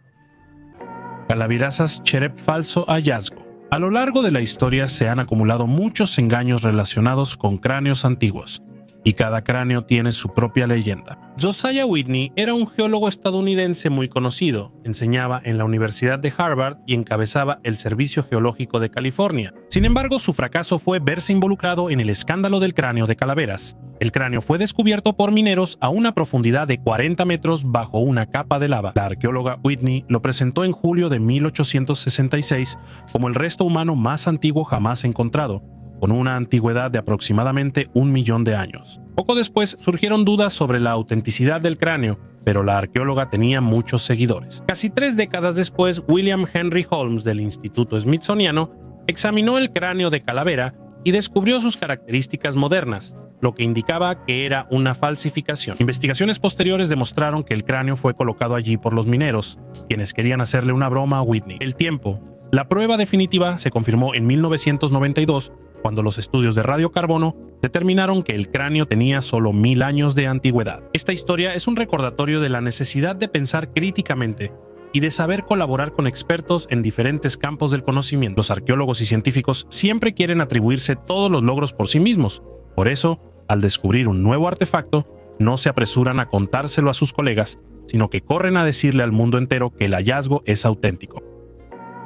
Calavirazas Cherep falso hallazgo. A lo largo de la historia se han acumulado muchos engaños relacionados con cráneos antiguos, y cada cráneo tiene su propia leyenda. Josiah Whitney era un geólogo estadounidense muy conocido, enseñaba en la Universidad de Harvard y encabezaba el Servicio Geológico de California. Sin embargo, su fracaso fue verse involucrado en el escándalo del cráneo de Calaveras. El cráneo fue descubierto por mineros a una profundidad de 40 metros bajo una capa de lava. La arqueóloga Whitney lo presentó en julio de 1866 como el resto humano más antiguo jamás encontrado, con una antigüedad de aproximadamente 1 millón de años. Poco después surgieron dudas sobre la autenticidad del cráneo, pero la arqueóloga tenía muchos seguidores. Casi 3 décadas después, William Henry Holmes del Instituto Smithsoniano examinó el cráneo de calavera y descubrió sus características modernas, lo que indicaba que era una falsificación. Investigaciones posteriores demostraron que el cráneo fue colocado allí por los mineros, quienes querían hacerle una broma a Whitney. El tiempo. La prueba definitiva se confirmó en 1992, cuando los estudios de radiocarbono determinaron que el cráneo tenía solo 1000 años de antigüedad. Esta historia es un recordatorio de la necesidad de pensar críticamente y de saber colaborar con expertos en diferentes campos del conocimiento. Los arqueólogos y científicos siempre quieren atribuirse todos los logros por sí mismos. Por eso, al descubrir un nuevo artefacto, no se apresuran a contárselo a sus colegas, sino que corren a decirle al mundo entero que el hallazgo es auténtico.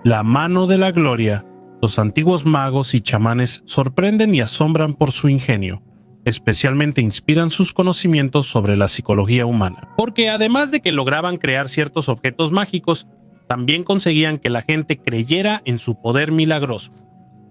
La mano de la gloria. Los antiguos magos y chamanes sorprenden y asombran por su ingenio. Especialmente inspiran sus conocimientos sobre la psicología humana. Porque además de que lograban crear ciertos objetos mágicos, también conseguían que la gente creyera en su poder milagroso.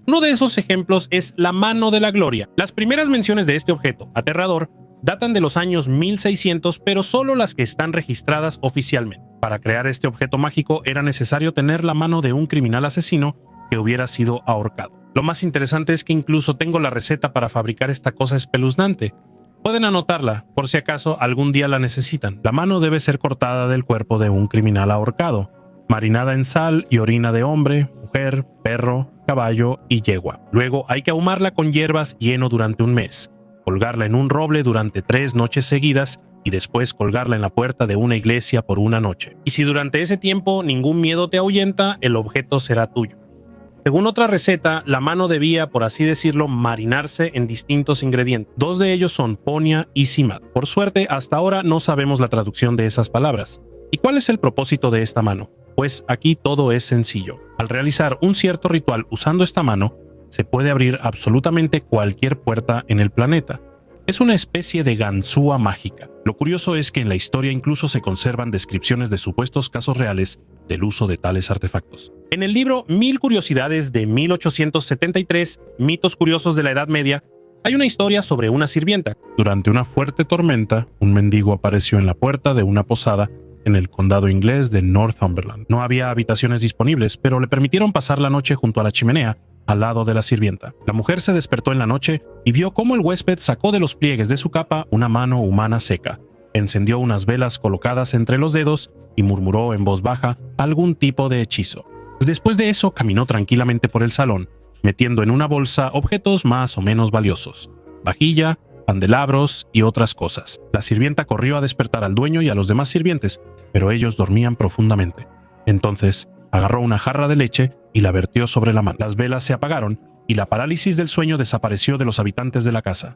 Uno de esos ejemplos es la mano de la gloria. Las primeras menciones de este objeto aterrador datan de los años 1600, pero solo las que están registradas oficialmente. Para crear este objeto mágico era necesario tener la mano de un criminal asesino que hubiera sido ahorcado. Lo más interesante es que incluso tengo la receta para fabricar esta cosa espeluznante. Pueden anotarla, por si acaso algún día la necesitan. La mano debe ser cortada del cuerpo de un criminal ahorcado, marinada en sal y orina de hombre, mujer, perro, caballo y yegua. Luego hay que ahumarla con hierbas y heno durante 1 mes, colgarla en un roble durante 3 noches seguidas y después colgarla en la puerta de una iglesia por 1 noche. Y si durante ese tiempo ningún miedo te ahuyenta, el objeto será tuyo. Según otra receta, la mano debía, por así decirlo, marinarse en distintos ingredientes. 2 de ellos son ponia y simad. Por suerte, hasta ahora no sabemos la traducción de esas palabras. ¿Y cuál es el propósito de esta mano? Pues aquí todo es sencillo. Al realizar un cierto ritual usando esta mano, se puede abrir absolutamente cualquier puerta en el planeta. Es una especie de ganzúa mágica. Lo curioso es que en la historia incluso se conservan descripciones de supuestos casos reales del uso de tales artefactos. En el libro 1000 curiosidades de 1873, mitos curiosos de la Edad Media, hay una historia sobre una sirvienta. Durante una fuerte tormenta, un mendigo apareció en la puerta de una posada en el condado inglés de Northumberland. No había habitaciones disponibles, pero le permitieron pasar la noche junto a la chimenea, al lado de la sirvienta. La mujer se despertó en la noche y vio cómo el huésped sacó de los pliegues de su capa una mano humana seca, encendió unas velas colocadas entre los dedos y murmuró en voz baja algún tipo de hechizo. Después de eso, caminó tranquilamente por el salón, metiendo en una bolsa objetos más o menos valiosos: vajilla, candelabros y otras cosas. La sirvienta corrió a despertar al dueño y a los demás sirvientes, pero ellos dormían profundamente. Entonces, agarró una jarra de leche y la vertió sobre la mano. Las velas se apagaron y la parálisis del sueño desapareció de los habitantes de la casa.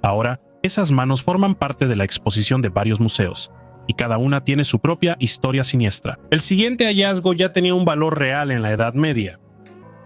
Ahora, esas manos forman parte de la exposición de varios museos, y cada una tiene su propia historia siniestra. El siguiente hallazgo ya tenía un valor real en la Edad Media.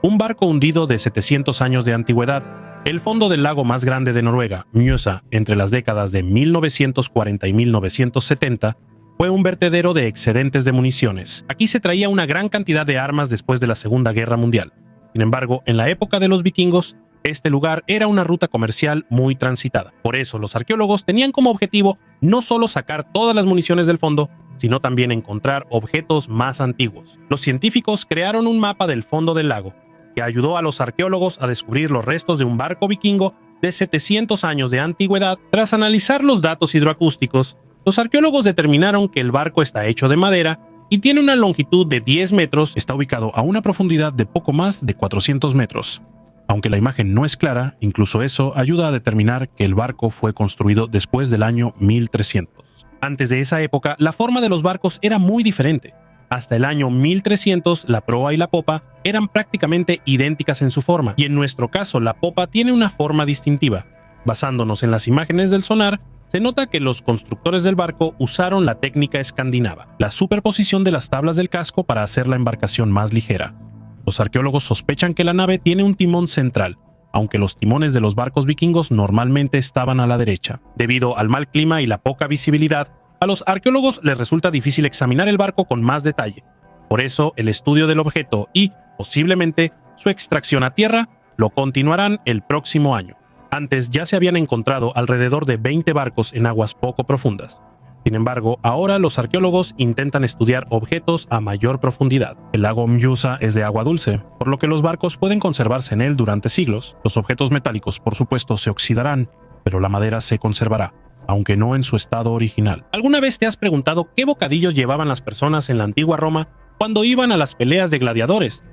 Un barco hundido de 700 años de antigüedad. El fondo del lago más grande de Noruega, Mjøsa, entre las décadas de 1940 y 1970, fue un vertedero de excedentes de municiones. Aquí se traía una gran cantidad de armas después de la Segunda Guerra Mundial. Sin embargo, en la época de los vikingos, este lugar era una ruta comercial muy transitada. Por eso, los arqueólogos tenían como objetivo no solo sacar todas las municiones del fondo, sino también encontrar objetos más antiguos. Los científicos crearon un mapa del fondo del lago, que ayudó a los arqueólogos a descubrir los restos de un barco vikingo de 700 años de antigüedad. Tras analizar los datos hidroacústicos, los arqueólogos determinaron que el barco está hecho de madera y tiene una longitud de 10 metros, está ubicado a una profundidad de poco más de 400 metros. Aunque la imagen no es clara, incluso eso ayuda a determinar que el barco fue construido después del año 1300. Antes de esa época, la forma de los barcos era muy diferente. Hasta el año 1300, la proa y la popa eran prácticamente idénticas en su forma, y en nuestro caso la popa tiene una forma distintiva. Basándonos en las imágenes del sonar, se nota que los constructores del barco usaron la técnica escandinava, la superposición de las tablas del casco para hacer la embarcación más ligera. Los arqueólogos sospechan que la nave tiene un timón central, aunque los timones de los barcos vikingos normalmente estaban a la derecha. Debido al mal clima y la poca visibilidad, a los arqueólogos les resulta difícil examinar el barco con más detalle. Por eso, el estudio del objeto y, posiblemente, su extracción a tierra lo continuarán el próximo año. Antes ya se habían encontrado alrededor de 20 barcos en aguas poco profundas. Sin embargo, ahora los arqueólogos intentan estudiar objetos a mayor profundidad. El lago Mjusa es de agua dulce, por lo que los barcos pueden conservarse en él durante siglos. Los objetos metálicos, por supuesto, se oxidarán, pero la madera se conservará, aunque no en su estado original. ¿Alguna vez te has preguntado qué bocadillos llevaban las personas en la antigua Roma cuando iban a las peleas de gladiadores?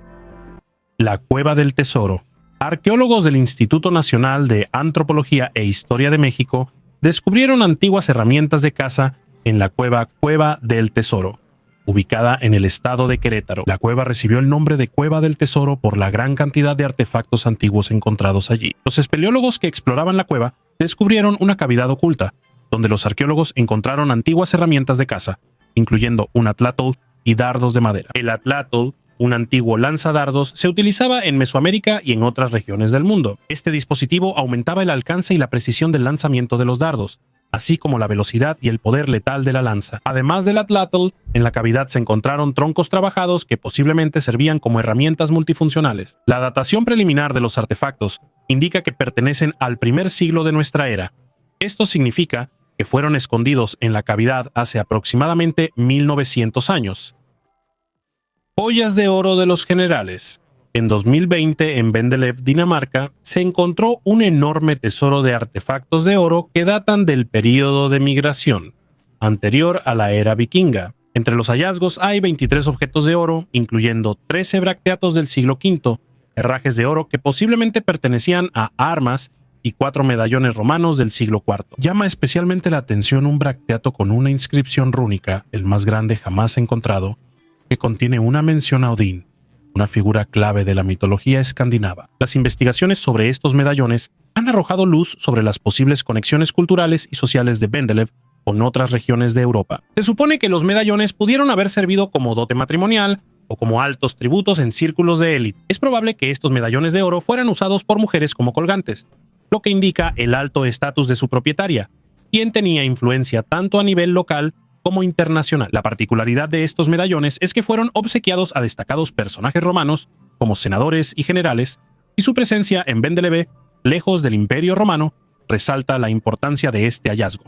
La Cueva del Tesoro. Arqueólogos del Instituto Nacional de Antropología e Historia de México descubrieron antiguas herramientas de caza en la Cueva del Tesoro, ubicada en el estado de Querétaro. La cueva recibió el nombre de Cueva del Tesoro por la gran cantidad de artefactos antiguos encontrados allí. Los espeleólogos que exploraban la cueva descubrieron una cavidad oculta, donde los arqueólogos encontraron antiguas herramientas de caza, incluyendo un atlatl y dardos de madera. El atlatl, un antiguo lanzadardos, se utilizaba en Mesoamérica y en otras regiones del mundo. Este dispositivo aumentaba el alcance y la precisión del lanzamiento de los dardos, así como la velocidad y el poder letal de la lanza. Además del atlatl, en la cavidad se encontraron troncos trabajados que posiblemente servían como herramientas multifuncionales. La datación preliminar de los artefactos indica que pertenecen al primer siglo de nuestra era. Esto significa que fueron escondidos en la cavidad hace aproximadamente 1900 años. Joyas de oro de los generales. En 2020, en Vendelev, Dinamarca, se encontró un enorme tesoro de artefactos de oro que datan del período de migración, anterior a la era vikinga. Entre los hallazgos hay 23 objetos de oro, incluyendo 13 bracteatos del siglo V, herrajes de oro que posiblemente pertenecían a armas y 4 medallones romanos del siglo IV. Llama especialmente la atención un bracteato con una inscripción rúnica, el más grande jamás encontrado, que contiene una mención a Odín, una figura clave de la mitología escandinava. Las investigaciones sobre estos medallones han arrojado luz sobre las posibles conexiones culturales y sociales de Vendelev con otras regiones de Europa. Se supone que los medallones pudieron haber servido como dote matrimonial o como altos tributos en círculos de élite. Es probable que estos medallones de oro fueran usados por mujeres como colgantes, lo que indica el alto estatus de su propietaria, quien tenía influencia tanto a nivel local como internacional. La particularidad de estos medallones es que fueron obsequiados a destacados personajes romanos, como senadores y generales, y su presencia en Vendelev, lejos del Imperio Romano, resalta la importancia de este hallazgo.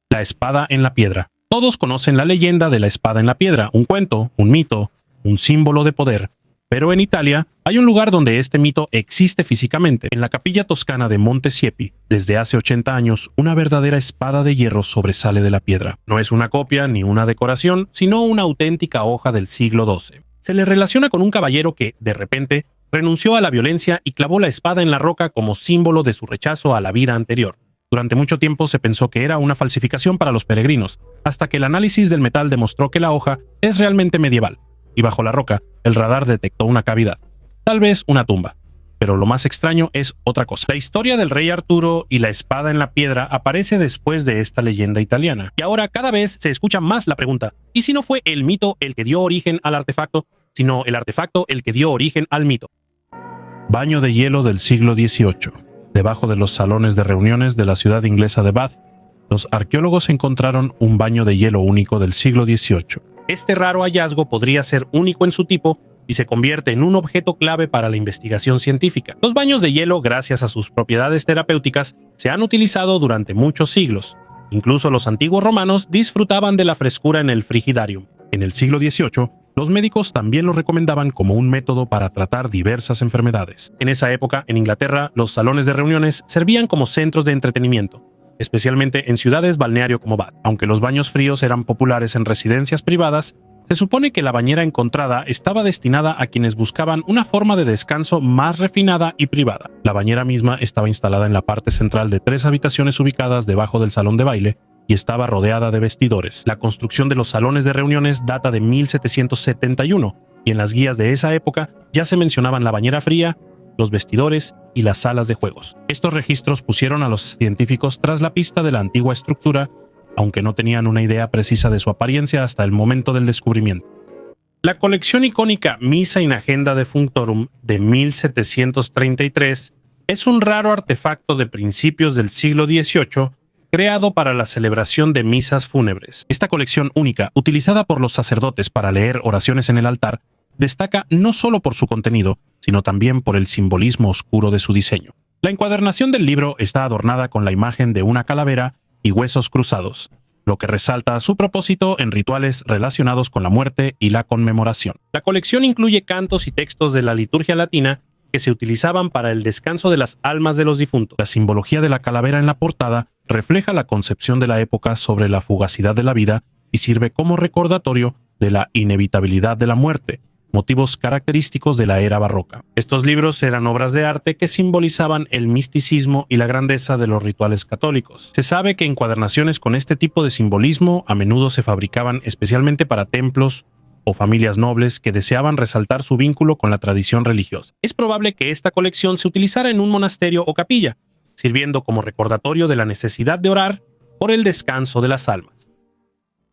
La espada en la piedra. Todos conocen la leyenda de la espada en la piedra, un cuento, un mito, un símbolo de poder. Pero en Italia hay un lugar donde este mito existe físicamente. En la capilla toscana de Monte Siepi, desde hace 80 años, una verdadera espada de hierro sobresale de la piedra. No es una copia ni una decoración, sino una auténtica hoja del siglo XII. Se le relaciona con un caballero que, de repente, renunció a la violencia y clavó la espada en la roca como símbolo de su rechazo a la vida anterior. Durante mucho tiempo se pensó que era una falsificación para los peregrinos, hasta que el análisis del metal demostró que la hoja es realmente medieval. Y bajo la roca, el radar detectó una cavidad, tal vez una tumba. Pero lo más extraño es otra cosa. La historia del rey Arturo y la espada en la piedra aparece después de esta leyenda italiana. Y ahora cada vez se escucha más la pregunta, ¿y si no fue el mito el que dio origen al artefacto, sino el artefacto el que dio origen al mito? Baño de hielo del siglo XVIII. Debajo de los salones de reuniones de la ciudad inglesa de Bath, los arqueólogos encontraron un baño de hielo único del siglo XVIII. Este raro hallazgo podría ser único en su tipo y se convierte en un objeto clave para la investigación científica. Los baños de hielo, gracias a sus propiedades terapéuticas, se han utilizado durante muchos siglos. Incluso los antiguos romanos disfrutaban de la frescura en el frigidarium. En el siglo XVIII, los médicos también lo recomendaban como un método para tratar diversas enfermedades. En esa época, en Inglaterra, los salones de reuniones servían como centros de entretenimiento, especialmente en ciudades balneario como Bath. Aunque los baños fríos eran populares en residencias privadas, se supone que la bañera encontrada estaba destinada a quienes buscaban una forma de descanso más refinada y privada. La bañera misma estaba instalada en la parte central de 3 habitaciones ubicadas debajo del salón de baile y estaba rodeada de vestidores. La construcción de los salones de reuniones data de 1771 y en las guías de esa época ya se mencionaban la bañera fría, los vestidores y las salas de juegos. Estos registros pusieron a los científicos tras la pista de la antigua estructura, aunque no tenían una idea precisa de su apariencia hasta el momento del descubrimiento. La colección icónica Missa in Agenda Defunctorum de 1733 es un raro artefacto de principios del siglo XVIII creado para la celebración de misas fúnebres. Esta colección única, utilizada por los sacerdotes para leer oraciones en el altar, destaca no solo por su contenido, sino también por el simbolismo oscuro de su diseño. La encuadernación del libro está adornada con la imagen de una calavera y huesos cruzados, lo que resalta su propósito en rituales relacionados con la muerte y la conmemoración. La colección incluye cantos y textos de la liturgia latina que se utilizaban para el descanso de las almas de los difuntos. La simbología de la calavera en la portada refleja la concepción de la época sobre la fugacidad de la vida y sirve como recordatorio de la inevitabilidad de la muerte, motivos característicos de la era barroca. Estos libros eran obras de arte que simbolizaban el misticismo y la grandeza de los rituales católicos. Se sabe que encuadernaciones con este tipo de simbolismo a menudo se fabricaban especialmente para templos o familias nobles que deseaban resaltar su vínculo con la tradición religiosa. Es probable que esta colección se utilizara en un monasterio o capilla, sirviendo como recordatorio de la necesidad de orar por el descanso de las almas.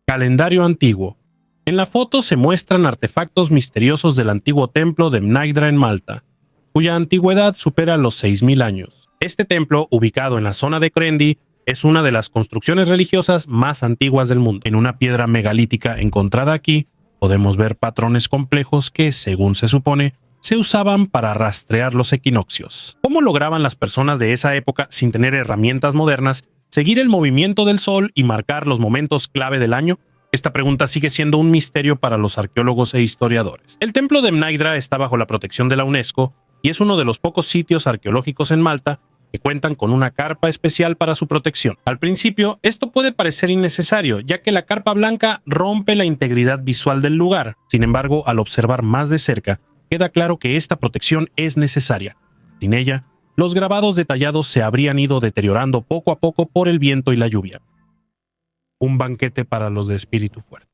Calendario antiguo. En la foto se muestran artefactos misteriosos del antiguo templo de Mnajdra en Malta, cuya antigüedad supera los 6.000 años. Este templo, ubicado en la zona de Crendi, es una de las construcciones religiosas más antiguas del mundo. En una piedra megalítica encontrada aquí, podemos ver patrones complejos que, según se supone, se usaban para rastrear los equinoccios. ¿Cómo lograban las personas de esa época, sin tener herramientas modernas, seguir el movimiento del sol y marcar los momentos clave del año? Esta pregunta sigue siendo un misterio para los arqueólogos e historiadores. El templo de Mnajdra está bajo la protección de la UNESCO y es uno de los pocos sitios arqueológicos en Malta que cuentan con una carpa especial para su protección. Al principio, esto puede parecer innecesario, ya que la carpa blanca rompe la integridad visual del lugar. Sin embargo, al observar más de cerca, queda claro que esta protección es necesaria. Sin ella, los grabados detallados se habrían ido deteriorando poco a poco por el viento y la lluvia. Un banquete para los de espíritu fuerte.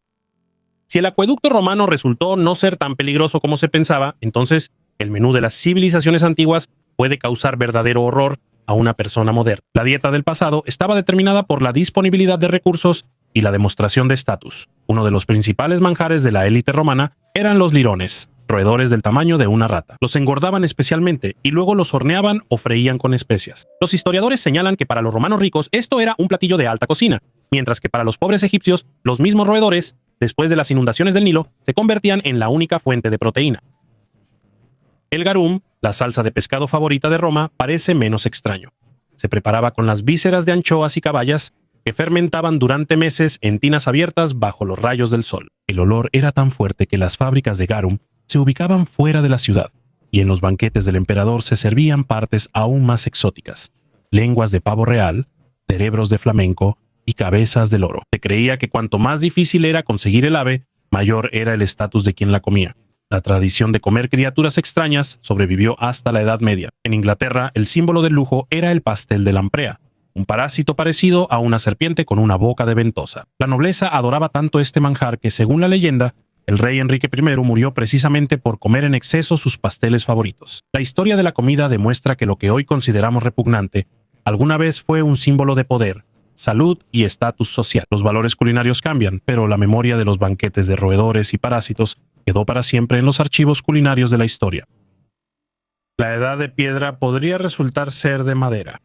Si el acueducto romano resultó no ser tan peligroso como se pensaba, entonces el menú de las civilizaciones antiguas puede causar verdadero horror a una persona moderna. La dieta del pasado estaba determinada por la disponibilidad de recursos y la demostración de estatus. Uno de los principales manjares de la élite romana eran los lirones, roedores del tamaño de una rata. Los engordaban especialmente y luego los horneaban o freían con especias. Los historiadores señalan que para los romanos ricos esto era un platillo de alta cocina, mientras que para los pobres egipcios, los mismos roedores, después de las inundaciones del Nilo, se convertían en la única fuente de proteína. El garum, la salsa de pescado favorita de Roma, parece menos extraño. Se preparaba con las vísceras de anchoas y caballas que fermentaban durante meses en tinas abiertas bajo los rayos del sol. El olor era tan fuerte que las fábricas de garum se ubicaban fuera de la ciudad, y en los banquetes del emperador se servían partes aún más exóticas: lenguas de pavo real, cerebros de flamenco y cabezas de loro. Se creía que cuanto más difícil era conseguir el ave, mayor era el estatus de quien la comía. La tradición de comer criaturas extrañas sobrevivió hasta la Edad Media. En Inglaterra, el símbolo del lujo era el pastel de lamprea, un parásito parecido a una serpiente con una boca de ventosa. La nobleza adoraba tanto este manjar que, según la leyenda, el rey Enrique I murió precisamente por comer en exceso sus pasteles favoritos. La historia de la comida demuestra que lo que hoy consideramos repugnante alguna vez fue un símbolo de poder, salud y estatus social. Los valores culinarios cambian, pero la memoria de los banquetes de roedores y parásitos quedó para siempre en los archivos culinarios de la historia. La edad de piedra podría resultar ser de madera.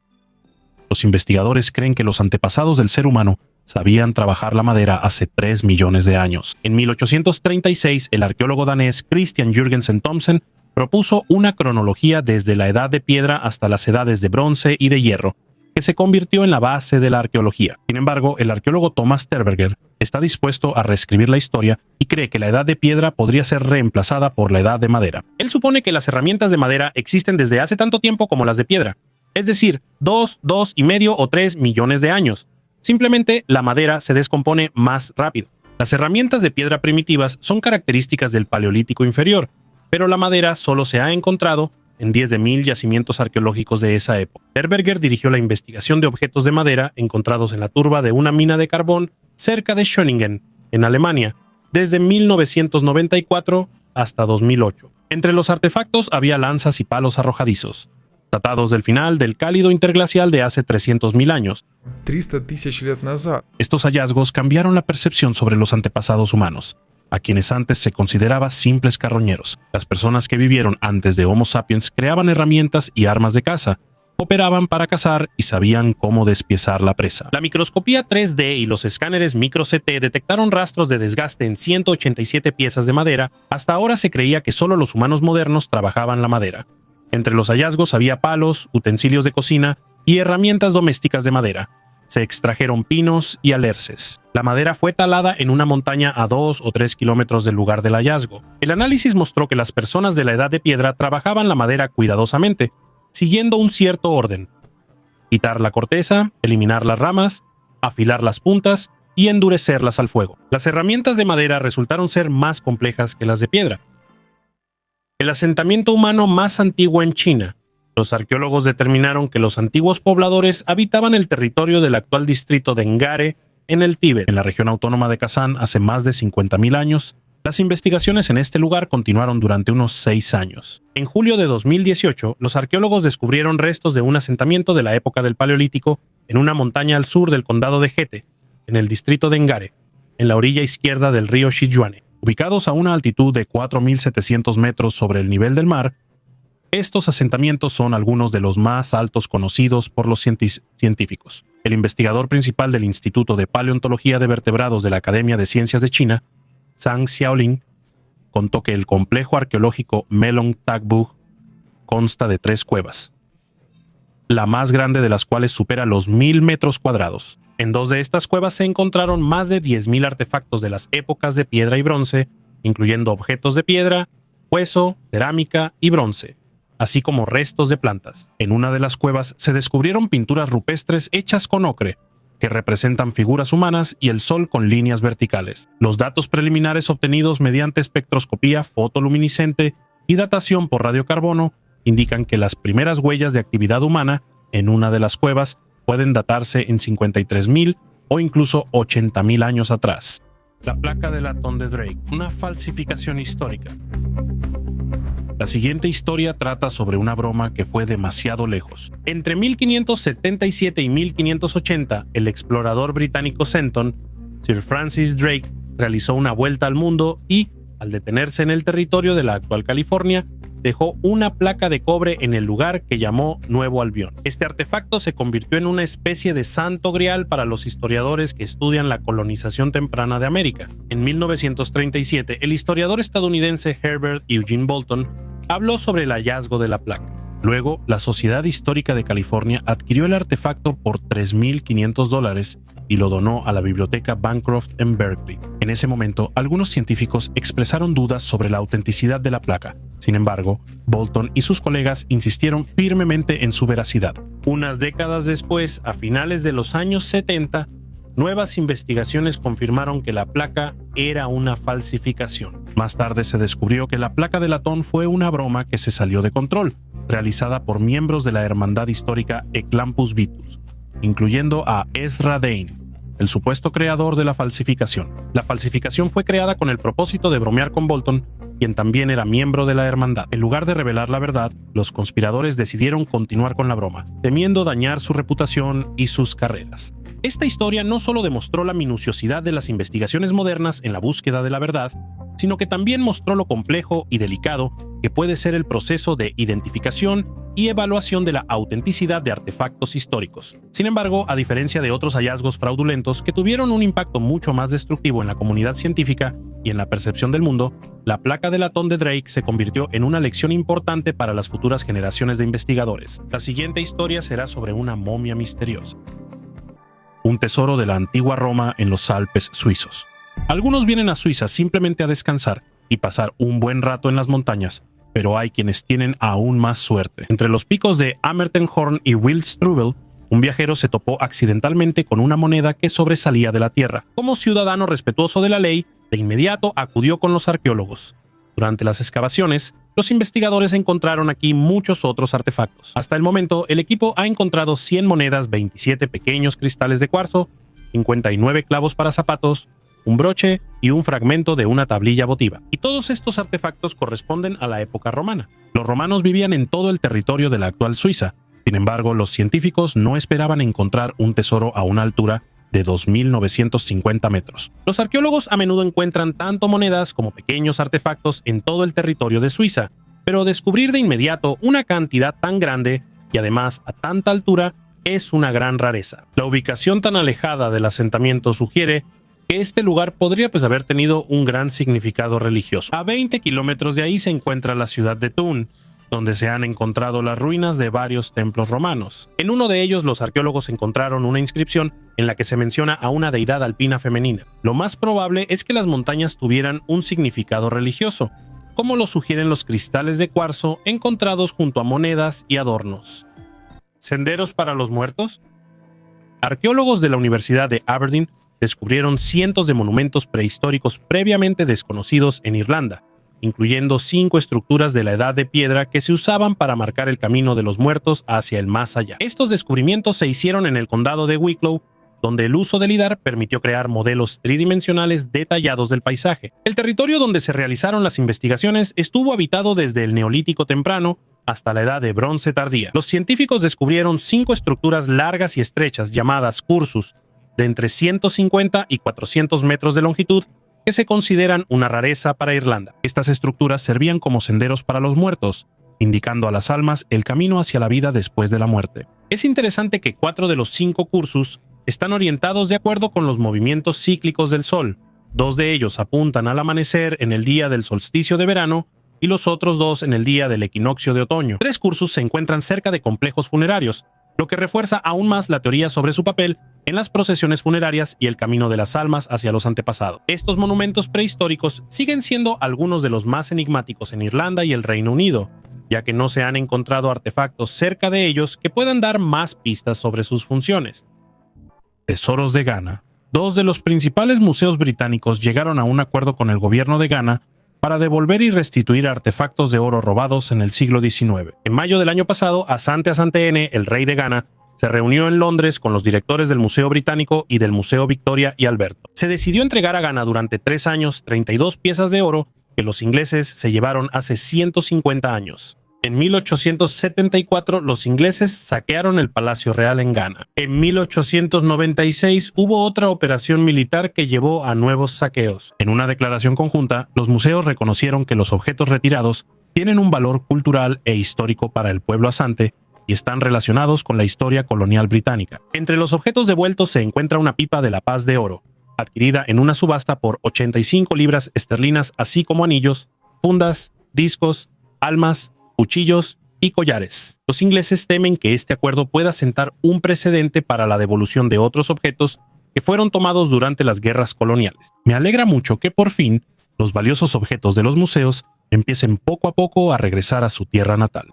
Los investigadores creen que los antepasados del ser humano sabían trabajar la madera hace 3 millones de años. En 1836, el arqueólogo danés Christian Jürgensen Thomsen propuso una cronología desde la edad de piedra hasta las edades de bronce y de hierro, que se convirtió en la base de la arqueología. Sin embargo, el arqueólogo Thomas Terberger está dispuesto a reescribir la historia y cree que la edad de piedra podría ser reemplazada por la edad de madera. Él supone que las herramientas de madera existen desde hace tanto tiempo como las de piedra, es decir, 2,5 o 3 millones de años. Simplemente la madera se descompone más rápido. Las herramientas de piedra primitivas son características del Paleolítico inferior, pero la madera solo se ha encontrado en 10.000 yacimientos arqueológicos de esa época. Terberger dirigió la investigación de objetos de madera encontrados en la turba de una mina de carbón cerca de Schöningen, en Alemania, desde 1994 hasta 2008. Entre los artefactos había lanzas y palos arrojadizos, datados del final del cálido interglacial de hace 300.000 años. 300 000 лет назад. Estos hallazgos cambiaron la percepción sobre los antepasados humanos, a quienes antes se consideraba simples carroñeros. Las personas que vivieron antes de Homo sapiens creaban herramientas y armas de caza, operaban para cazar y sabían cómo despiezar la presa. La microscopía 3D y los escáneres micro-CT detectaron rastros de desgaste en 187 piezas de madera. Hasta ahora se creía que solo los humanos modernos trabajaban la madera. Entre los hallazgos había palos, utensilios de cocina y herramientas domésticas de madera. Se extrajeron pinos y alerces. La madera fue talada en una montaña a 2 o 3 kilómetros del lugar del hallazgo. El análisis mostró que las personas de la edad de piedra trabajaban la madera cuidadosamente, siguiendo un cierto orden: quitar la corteza, eliminar las ramas, afilar las puntas y endurecerlas al fuego. Las herramientas de madera resultaron ser más complejas que las de piedra. El asentamiento humano más antiguo en China. Los arqueólogos determinaron que los antiguos pobladores habitaban el territorio del actual distrito de Ngare, en el Tíbet, en la región autónoma de Kazán, hace más de 50.000 años. Las investigaciones en este lugar continuaron durante unos 6 años. En julio de 2018, los arqueólogos descubrieron restos de un asentamiento de la época del Paleolítico en una montaña al sur del condado de Jete, en el distrito de Ngare, en la orilla izquierda del río Sichuan. Ubicados a una altitud de 4.700 metros sobre el nivel del mar, estos asentamientos son algunos de los más altos conocidos por los científicos. El investigador principal del Instituto de Paleontología de Vertebrados de la Academia de Ciencias de China, Zhang Xiaoling, contó que el complejo arqueológico Melong Tagbug consta de 3 cuevas, la más grande de las cuales supera los 1.000 metros cuadrados. En 2 de estas cuevas se encontraron más de 10.000 artefactos de las épocas de piedra y bronce, incluyendo objetos de piedra, hueso, cerámica y bronce, así como restos de plantas. En una de las cuevas se descubrieron pinturas rupestres hechas con ocre, que representan figuras humanas y el sol con líneas verticales. Los datos preliminares obtenidos mediante espectroscopía fotoluminiscente y datación por radiocarbono indican que las primeras huellas de actividad humana en una de las cuevas pueden datarse en 53.000 o incluso 80.000 años atrás. La placa de latón de Drake, una falsificación histórica. La siguiente historia trata sobre una broma que fue demasiado lejos. Entre 1577 y 1580, el explorador británico Centon, Sir Francis Drake, realizó una vuelta al mundo y, al detenerse en el territorio de la actual California, dejó una placa de cobre en el lugar que llamó Nuevo Albión. Este artefacto se convirtió en una especie de santo grial para los historiadores que estudian la colonización temprana de América. En 1937, el historiador estadounidense Herbert Eugene Bolton habló sobre el hallazgo de la placa. Luego, la Sociedad Histórica de California adquirió el artefacto por $3.500 y lo donó a la Biblioteca Bancroft en Berkeley. En ese momento, algunos científicos expresaron dudas sobre la autenticidad de la placa. Sin embargo, Bolton y sus colegas insistieron firmemente en su veracidad. Unas décadas después, a finales de los años 70, nuevas investigaciones confirmaron que la placa era una falsificación. Más tarde se descubrió que la placa de latón fue una broma que se salió de control, realizada por miembros de la hermandad histórica Eclampus Vitus, incluyendo a Ezra Dane, el supuesto creador de la falsificación. La falsificación fue creada con el propósito de bromear con Bolton, quien también era miembro de la hermandad. En lugar de revelar la verdad, los conspiradores decidieron continuar con la broma, temiendo dañar su reputación y sus carreras. Esta historia no solo demostró la minuciosidad de las investigaciones modernas en la búsqueda de la verdad, sino que también mostró lo complejo y delicado que puede ser el proceso de identificación y evaluación de la autenticidad de artefactos históricos. Sin embargo, a diferencia de otros hallazgos fraudulentos que tuvieron un impacto mucho más destructivo en la comunidad científica y en la percepción del mundo, la placa de latón de Drake se convirtió en una lección importante para las futuras generaciones de investigadores. La siguiente historia será sobre una momia misteriosa. Un tesoro de la antigua Roma en los Alpes suizos. Algunos vienen a Suiza simplemente a descansar y pasar un buen rato en las montañas, pero hay quienes tienen aún más suerte. Entre los picos de Ammertenhorn y Wildstrubel, un viajero se topó accidentalmente con una moneda que sobresalía de la tierra. Como ciudadano respetuoso de la ley, de inmediato acudió con los arqueólogos. Durante las excavaciones, los investigadores encontraron aquí muchos otros artefactos. Hasta el momento, el equipo ha encontrado 100 monedas, 27 pequeños cristales de cuarzo, 59 clavos para zapatos, un broche y un fragmento de una tablilla votiva. Y todos estos artefactos corresponden a la época romana. Los romanos vivían en todo el territorio de la actual Suiza. Sin embargo, los científicos no esperaban encontrar un tesoro a una altura de 2.950 metros. Los arqueólogos a menudo encuentran tanto monedas como pequeños artefactos en todo el territorio de Suiza, pero descubrir de inmediato una cantidad tan grande y además a tanta altura es una gran rareza. La ubicación tan alejada del asentamiento sugiere que este lugar podría haber tenido un gran significado religioso. A 20 kilómetros de ahí se encuentra la ciudad de Thun, donde se han encontrado las ruinas de varios templos romanos. En uno de ellos los arqueólogos encontraron una inscripción en la que se menciona a una deidad alpina femenina. Lo más probable es que las montañas tuvieran un significado religioso, como lo sugieren los cristales de cuarzo encontrados junto a monedas y adornos. ¿Senderos para los muertos? Arqueólogos de la Universidad de Aberdeen descubrieron cientos de monumentos prehistóricos previamente desconocidos en Irlanda, incluyendo 5 estructuras de la Edad de Piedra que se usaban para marcar el camino de los muertos hacia el más allá. Estos descubrimientos se hicieron en el condado de Wicklow, donde el uso del lidar permitió crear modelos tridimensionales detallados del paisaje. El territorio donde se realizaron las investigaciones estuvo habitado desde el Neolítico temprano hasta la Edad de Bronce tardía. Los científicos descubrieron 5 estructuras largas y estrechas llamadas cursus, de entre 150 y 400 metros de longitud, que se consideran una rareza para Irlanda. Estas estructuras servían como senderos para los muertos, indicando a las almas el camino hacia la vida después de la muerte. Es interesante que 4 de los 5 cursus están orientados de acuerdo con los movimientos cíclicos del Sol. 2 de ellos apuntan al amanecer en el día del solsticio de verano y los otros 2 en el día del equinoccio de otoño. 3 cursus se encuentran cerca de complejos funerarios, lo que refuerza aún más la teoría sobre su papel en las procesiones funerarias y el camino de las almas hacia los antepasados. Estos monumentos prehistóricos siguen siendo algunos de los más enigmáticos en Irlanda y el Reino Unido, ya que no se han encontrado artefactos cerca de ellos que puedan dar más pistas sobre sus funciones. Tesoros de Ghana. 2 de los principales museos británicos llegaron a un acuerdo con el gobierno de Ghana para devolver y restituir artefactos de oro robados en el siglo XIX. En mayo del año pasado, Asante Asante N, el rey de Ghana, se reunió en Londres con los directores del Museo Británico y del Museo Victoria y Alberto. Se decidió entregar a Ghana durante 3 años 32 piezas de oro que los ingleses se llevaron hace 150 años. En 1874, los ingleses saquearon el Palacio Real en Ghana. En 1896 hubo otra operación militar que llevó a nuevos saqueos. En una declaración conjunta, los museos reconocieron que los objetos retirados tienen un valor cultural e histórico para el pueblo asante y están relacionados con la historia colonial británica. Entre los objetos devueltos se encuentra una pipa de la paz de oro, adquirida en una subasta por 85 libras esterlinas, así como anillos, fundas, discos, almas, cuchillos y collares. Los ingleses temen que este acuerdo pueda sentar un precedente para la devolución de otros objetos que fueron tomados durante las guerras coloniales. Me alegra mucho que por fin los valiosos objetos de los museos empiecen poco a poco a regresar a su tierra natal.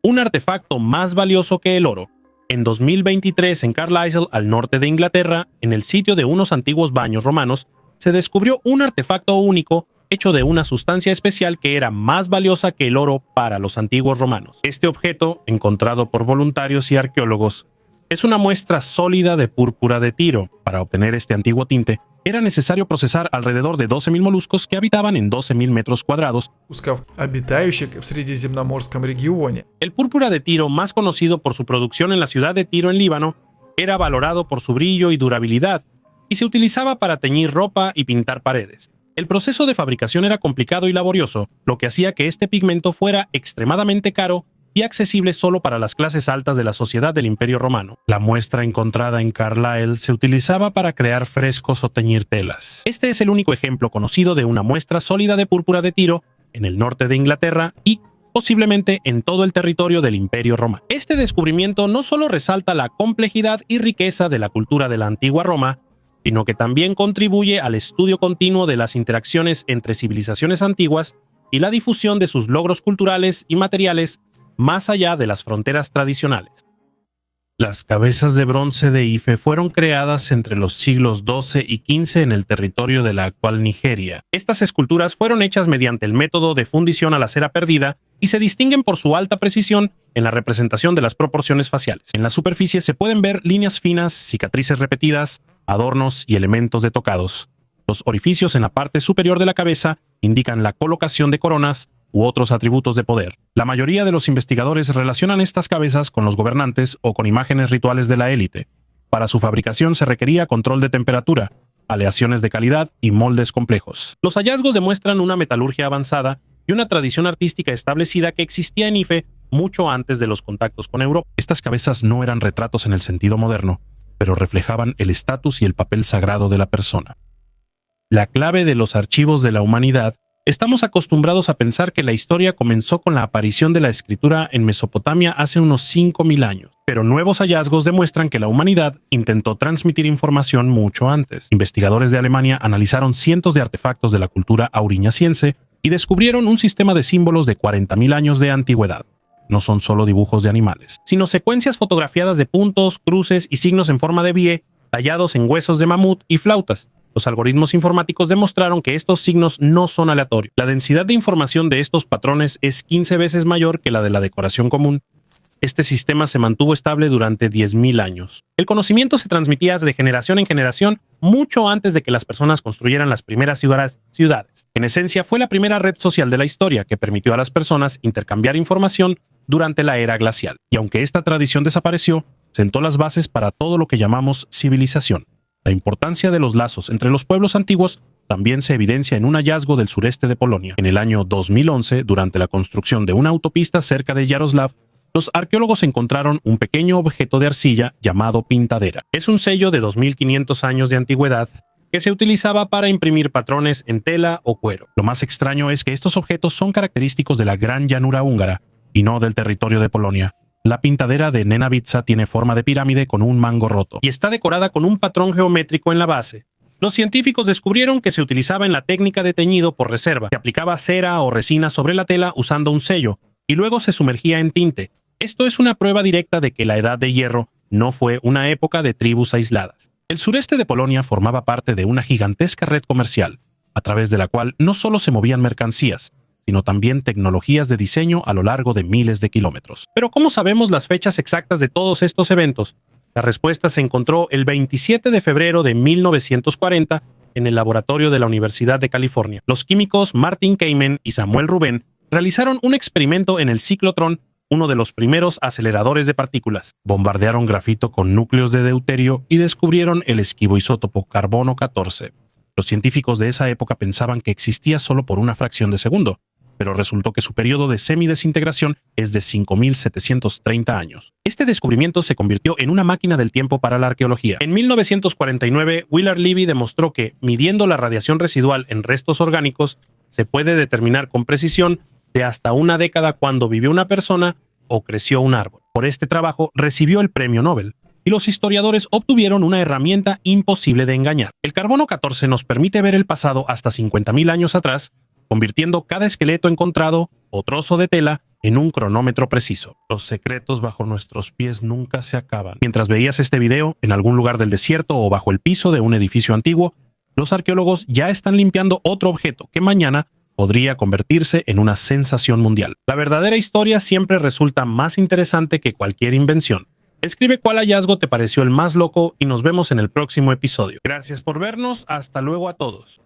Un artefacto más valioso que el oro. En 2023, en Carlisle, al norte de Inglaterra, en el sitio de unos antiguos baños romanos, se descubrió un artefacto único hecho de una sustancia especial que era más valiosa que el oro para los antiguos romanos. Este objeto, encontrado por voluntarios y arqueólogos, es una muestra sólida de púrpura de Tiro. Para obtener este antiguo tinte, era necesario procesar alrededor de 12.000 moluscos que habitaban en 12.000 metros cuadrados, обитающих в Средиземноморском регионе. El púrpura de Tiro, más conocido por su producción en la ciudad de Tiro en Líbano, era valorado por su brillo y durabilidad, y se utilizaba para teñir ropa y pintar paredes. El proceso de fabricación era complicado y laborioso, lo que hacía que este pigmento fuera extremadamente caro y accesible solo para las clases altas de la sociedad del Imperio Romano. La muestra encontrada en Carlisle se utilizaba para crear frescos o teñir telas. Este es el único ejemplo conocido de una muestra sólida de púrpura de Tiro en el norte de Inglaterra y posiblemente en todo el territorio del Imperio Romano. Este descubrimiento no solo resalta la complejidad y riqueza de la cultura de la antigua Roma, sino que también contribuye al estudio continuo de las interacciones entre civilizaciones antiguas y la difusión de sus logros culturales y materiales más allá de las fronteras tradicionales. Las cabezas de bronce de Ife fueron creadas entre los siglos XII y XV en el territorio de la actual Nigeria. Estas esculturas fueron hechas mediante el método de fundición a la cera perdida y se distinguen por su alta precisión en la representación de las proporciones faciales. En la superficie se pueden ver líneas finas, cicatrices repetidas, adornos y elementos de tocados. Los orificios en la parte superior de la cabeza indican la colocación de coronas u otros atributos de poder. La mayoría de los investigadores relacionan estas cabezas con los gobernantes o con imágenes rituales de la élite. Para su fabricación se requería control de temperatura, aleaciones de calidad y moldes complejos. Los hallazgos demuestran una metalurgia avanzada y una tradición artística establecida que existía en Ife mucho antes de los contactos con Europa. Estas cabezas no eran retratos en el sentido moderno, pero reflejaban el estatus y el papel sagrado de la persona. La clave de los archivos de la humanidad. Estamos acostumbrados a pensar que la historia comenzó con la aparición de la escritura en Mesopotamia hace unos 5.000 años, pero nuevos hallazgos demuestran que la humanidad intentó transmitir información mucho antes. Investigadores de Alemania analizaron cientos de artefactos de la cultura auriñaciense y descubrieron un sistema de símbolos de 40.000 años de antigüedad. No son solo dibujos de animales, sino secuencias fotografiadas de puntos, cruces y signos en forma de vie, tallados en huesos de mamut y flautas. Los algoritmos informáticos demostraron que estos signos no son aleatorios. La densidad de información de estos patrones es 15 veces mayor que la de la decoración común. Este sistema se mantuvo estable durante 10.000 años. El conocimiento se transmitía de generación en generación mucho antes de que las personas construyeran las primeras ciudades. En esencia, fue la primera red social de la historia que permitió a las personas intercambiar información durante la era glacial. Y aunque esta tradición desapareció, sentó las bases para todo lo que llamamos civilización. La importancia de los lazos entre los pueblos antiguos también se evidencia en un hallazgo del sureste de Polonia. En el año 2011, durante la construcción de una autopista cerca de Yaroslav, los arqueólogos encontraron un pequeño objeto de arcilla llamado pintadera. Es un sello de 2.500 años de antigüedad que se utilizaba para imprimir patrones en tela o cuero. Lo más extraño es que estos objetos son característicos de la gran llanura húngara y no del territorio de Polonia. La pintadera de Nenavica tiene forma de pirámide con un mango roto y está decorada con un patrón geométrico en la base. Los científicos descubrieron que se utilizaba en la técnica de teñido por reserva. Se aplicaba cera o resina sobre la tela usando un sello y luego se sumergía en tinte. Esto es una prueba directa de que la Edad de Hierro no fue una época de tribus aisladas. El sureste de Polonia formaba parte de una gigantesca red comercial, a través de la cual no solo se movían mercancías, sino también tecnologías de diseño a lo largo de miles de kilómetros. Pero ¿cómo sabemos las fechas exactas de todos estos eventos? La respuesta se encontró el 27 de febrero de 1940 en el laboratorio de la Universidad de California. Los químicos Martin Kamen y Samuel Rubén realizaron un experimento en el ciclotrón, uno de los primeros aceleradores de partículas. Bombardearon grafito con núcleos de deuterio y descubrieron el esquivoisótopo carbono 14. Los científicos de esa época pensaban que existía solo por una fracción de segundo, pero resultó que su periodo de semidesintegración es de 5.730 años. Este descubrimiento se convirtió en una máquina del tiempo para la arqueología. En 1949, Willard Levy demostró que, midiendo la radiación residual en restos orgánicos, se puede determinar con precisión de hasta una década cuándo vivió una persona o creció un árbol. Por este trabajo recibió el premio Nobel, y los historiadores obtuvieron una herramienta imposible de engañar. El carbono 14 nos permite ver el pasado hasta 50.000 años atrás, convirtiendo cada esqueleto encontrado o trozo de tela en un cronómetro preciso. Los secretos bajo nuestros pies nunca se acaban. Mientras veías este video, en algún lugar del desierto o bajo el piso de un edificio antiguo, los arqueólogos ya están limpiando otro objeto que mañana podría convertirse en una sensación mundial. La verdadera historia siempre resulta más interesante que cualquier invención. Escribe cuál hallazgo te pareció el más loco y nos vemos en el próximo episodio. Gracias por vernos, hasta luego a todos.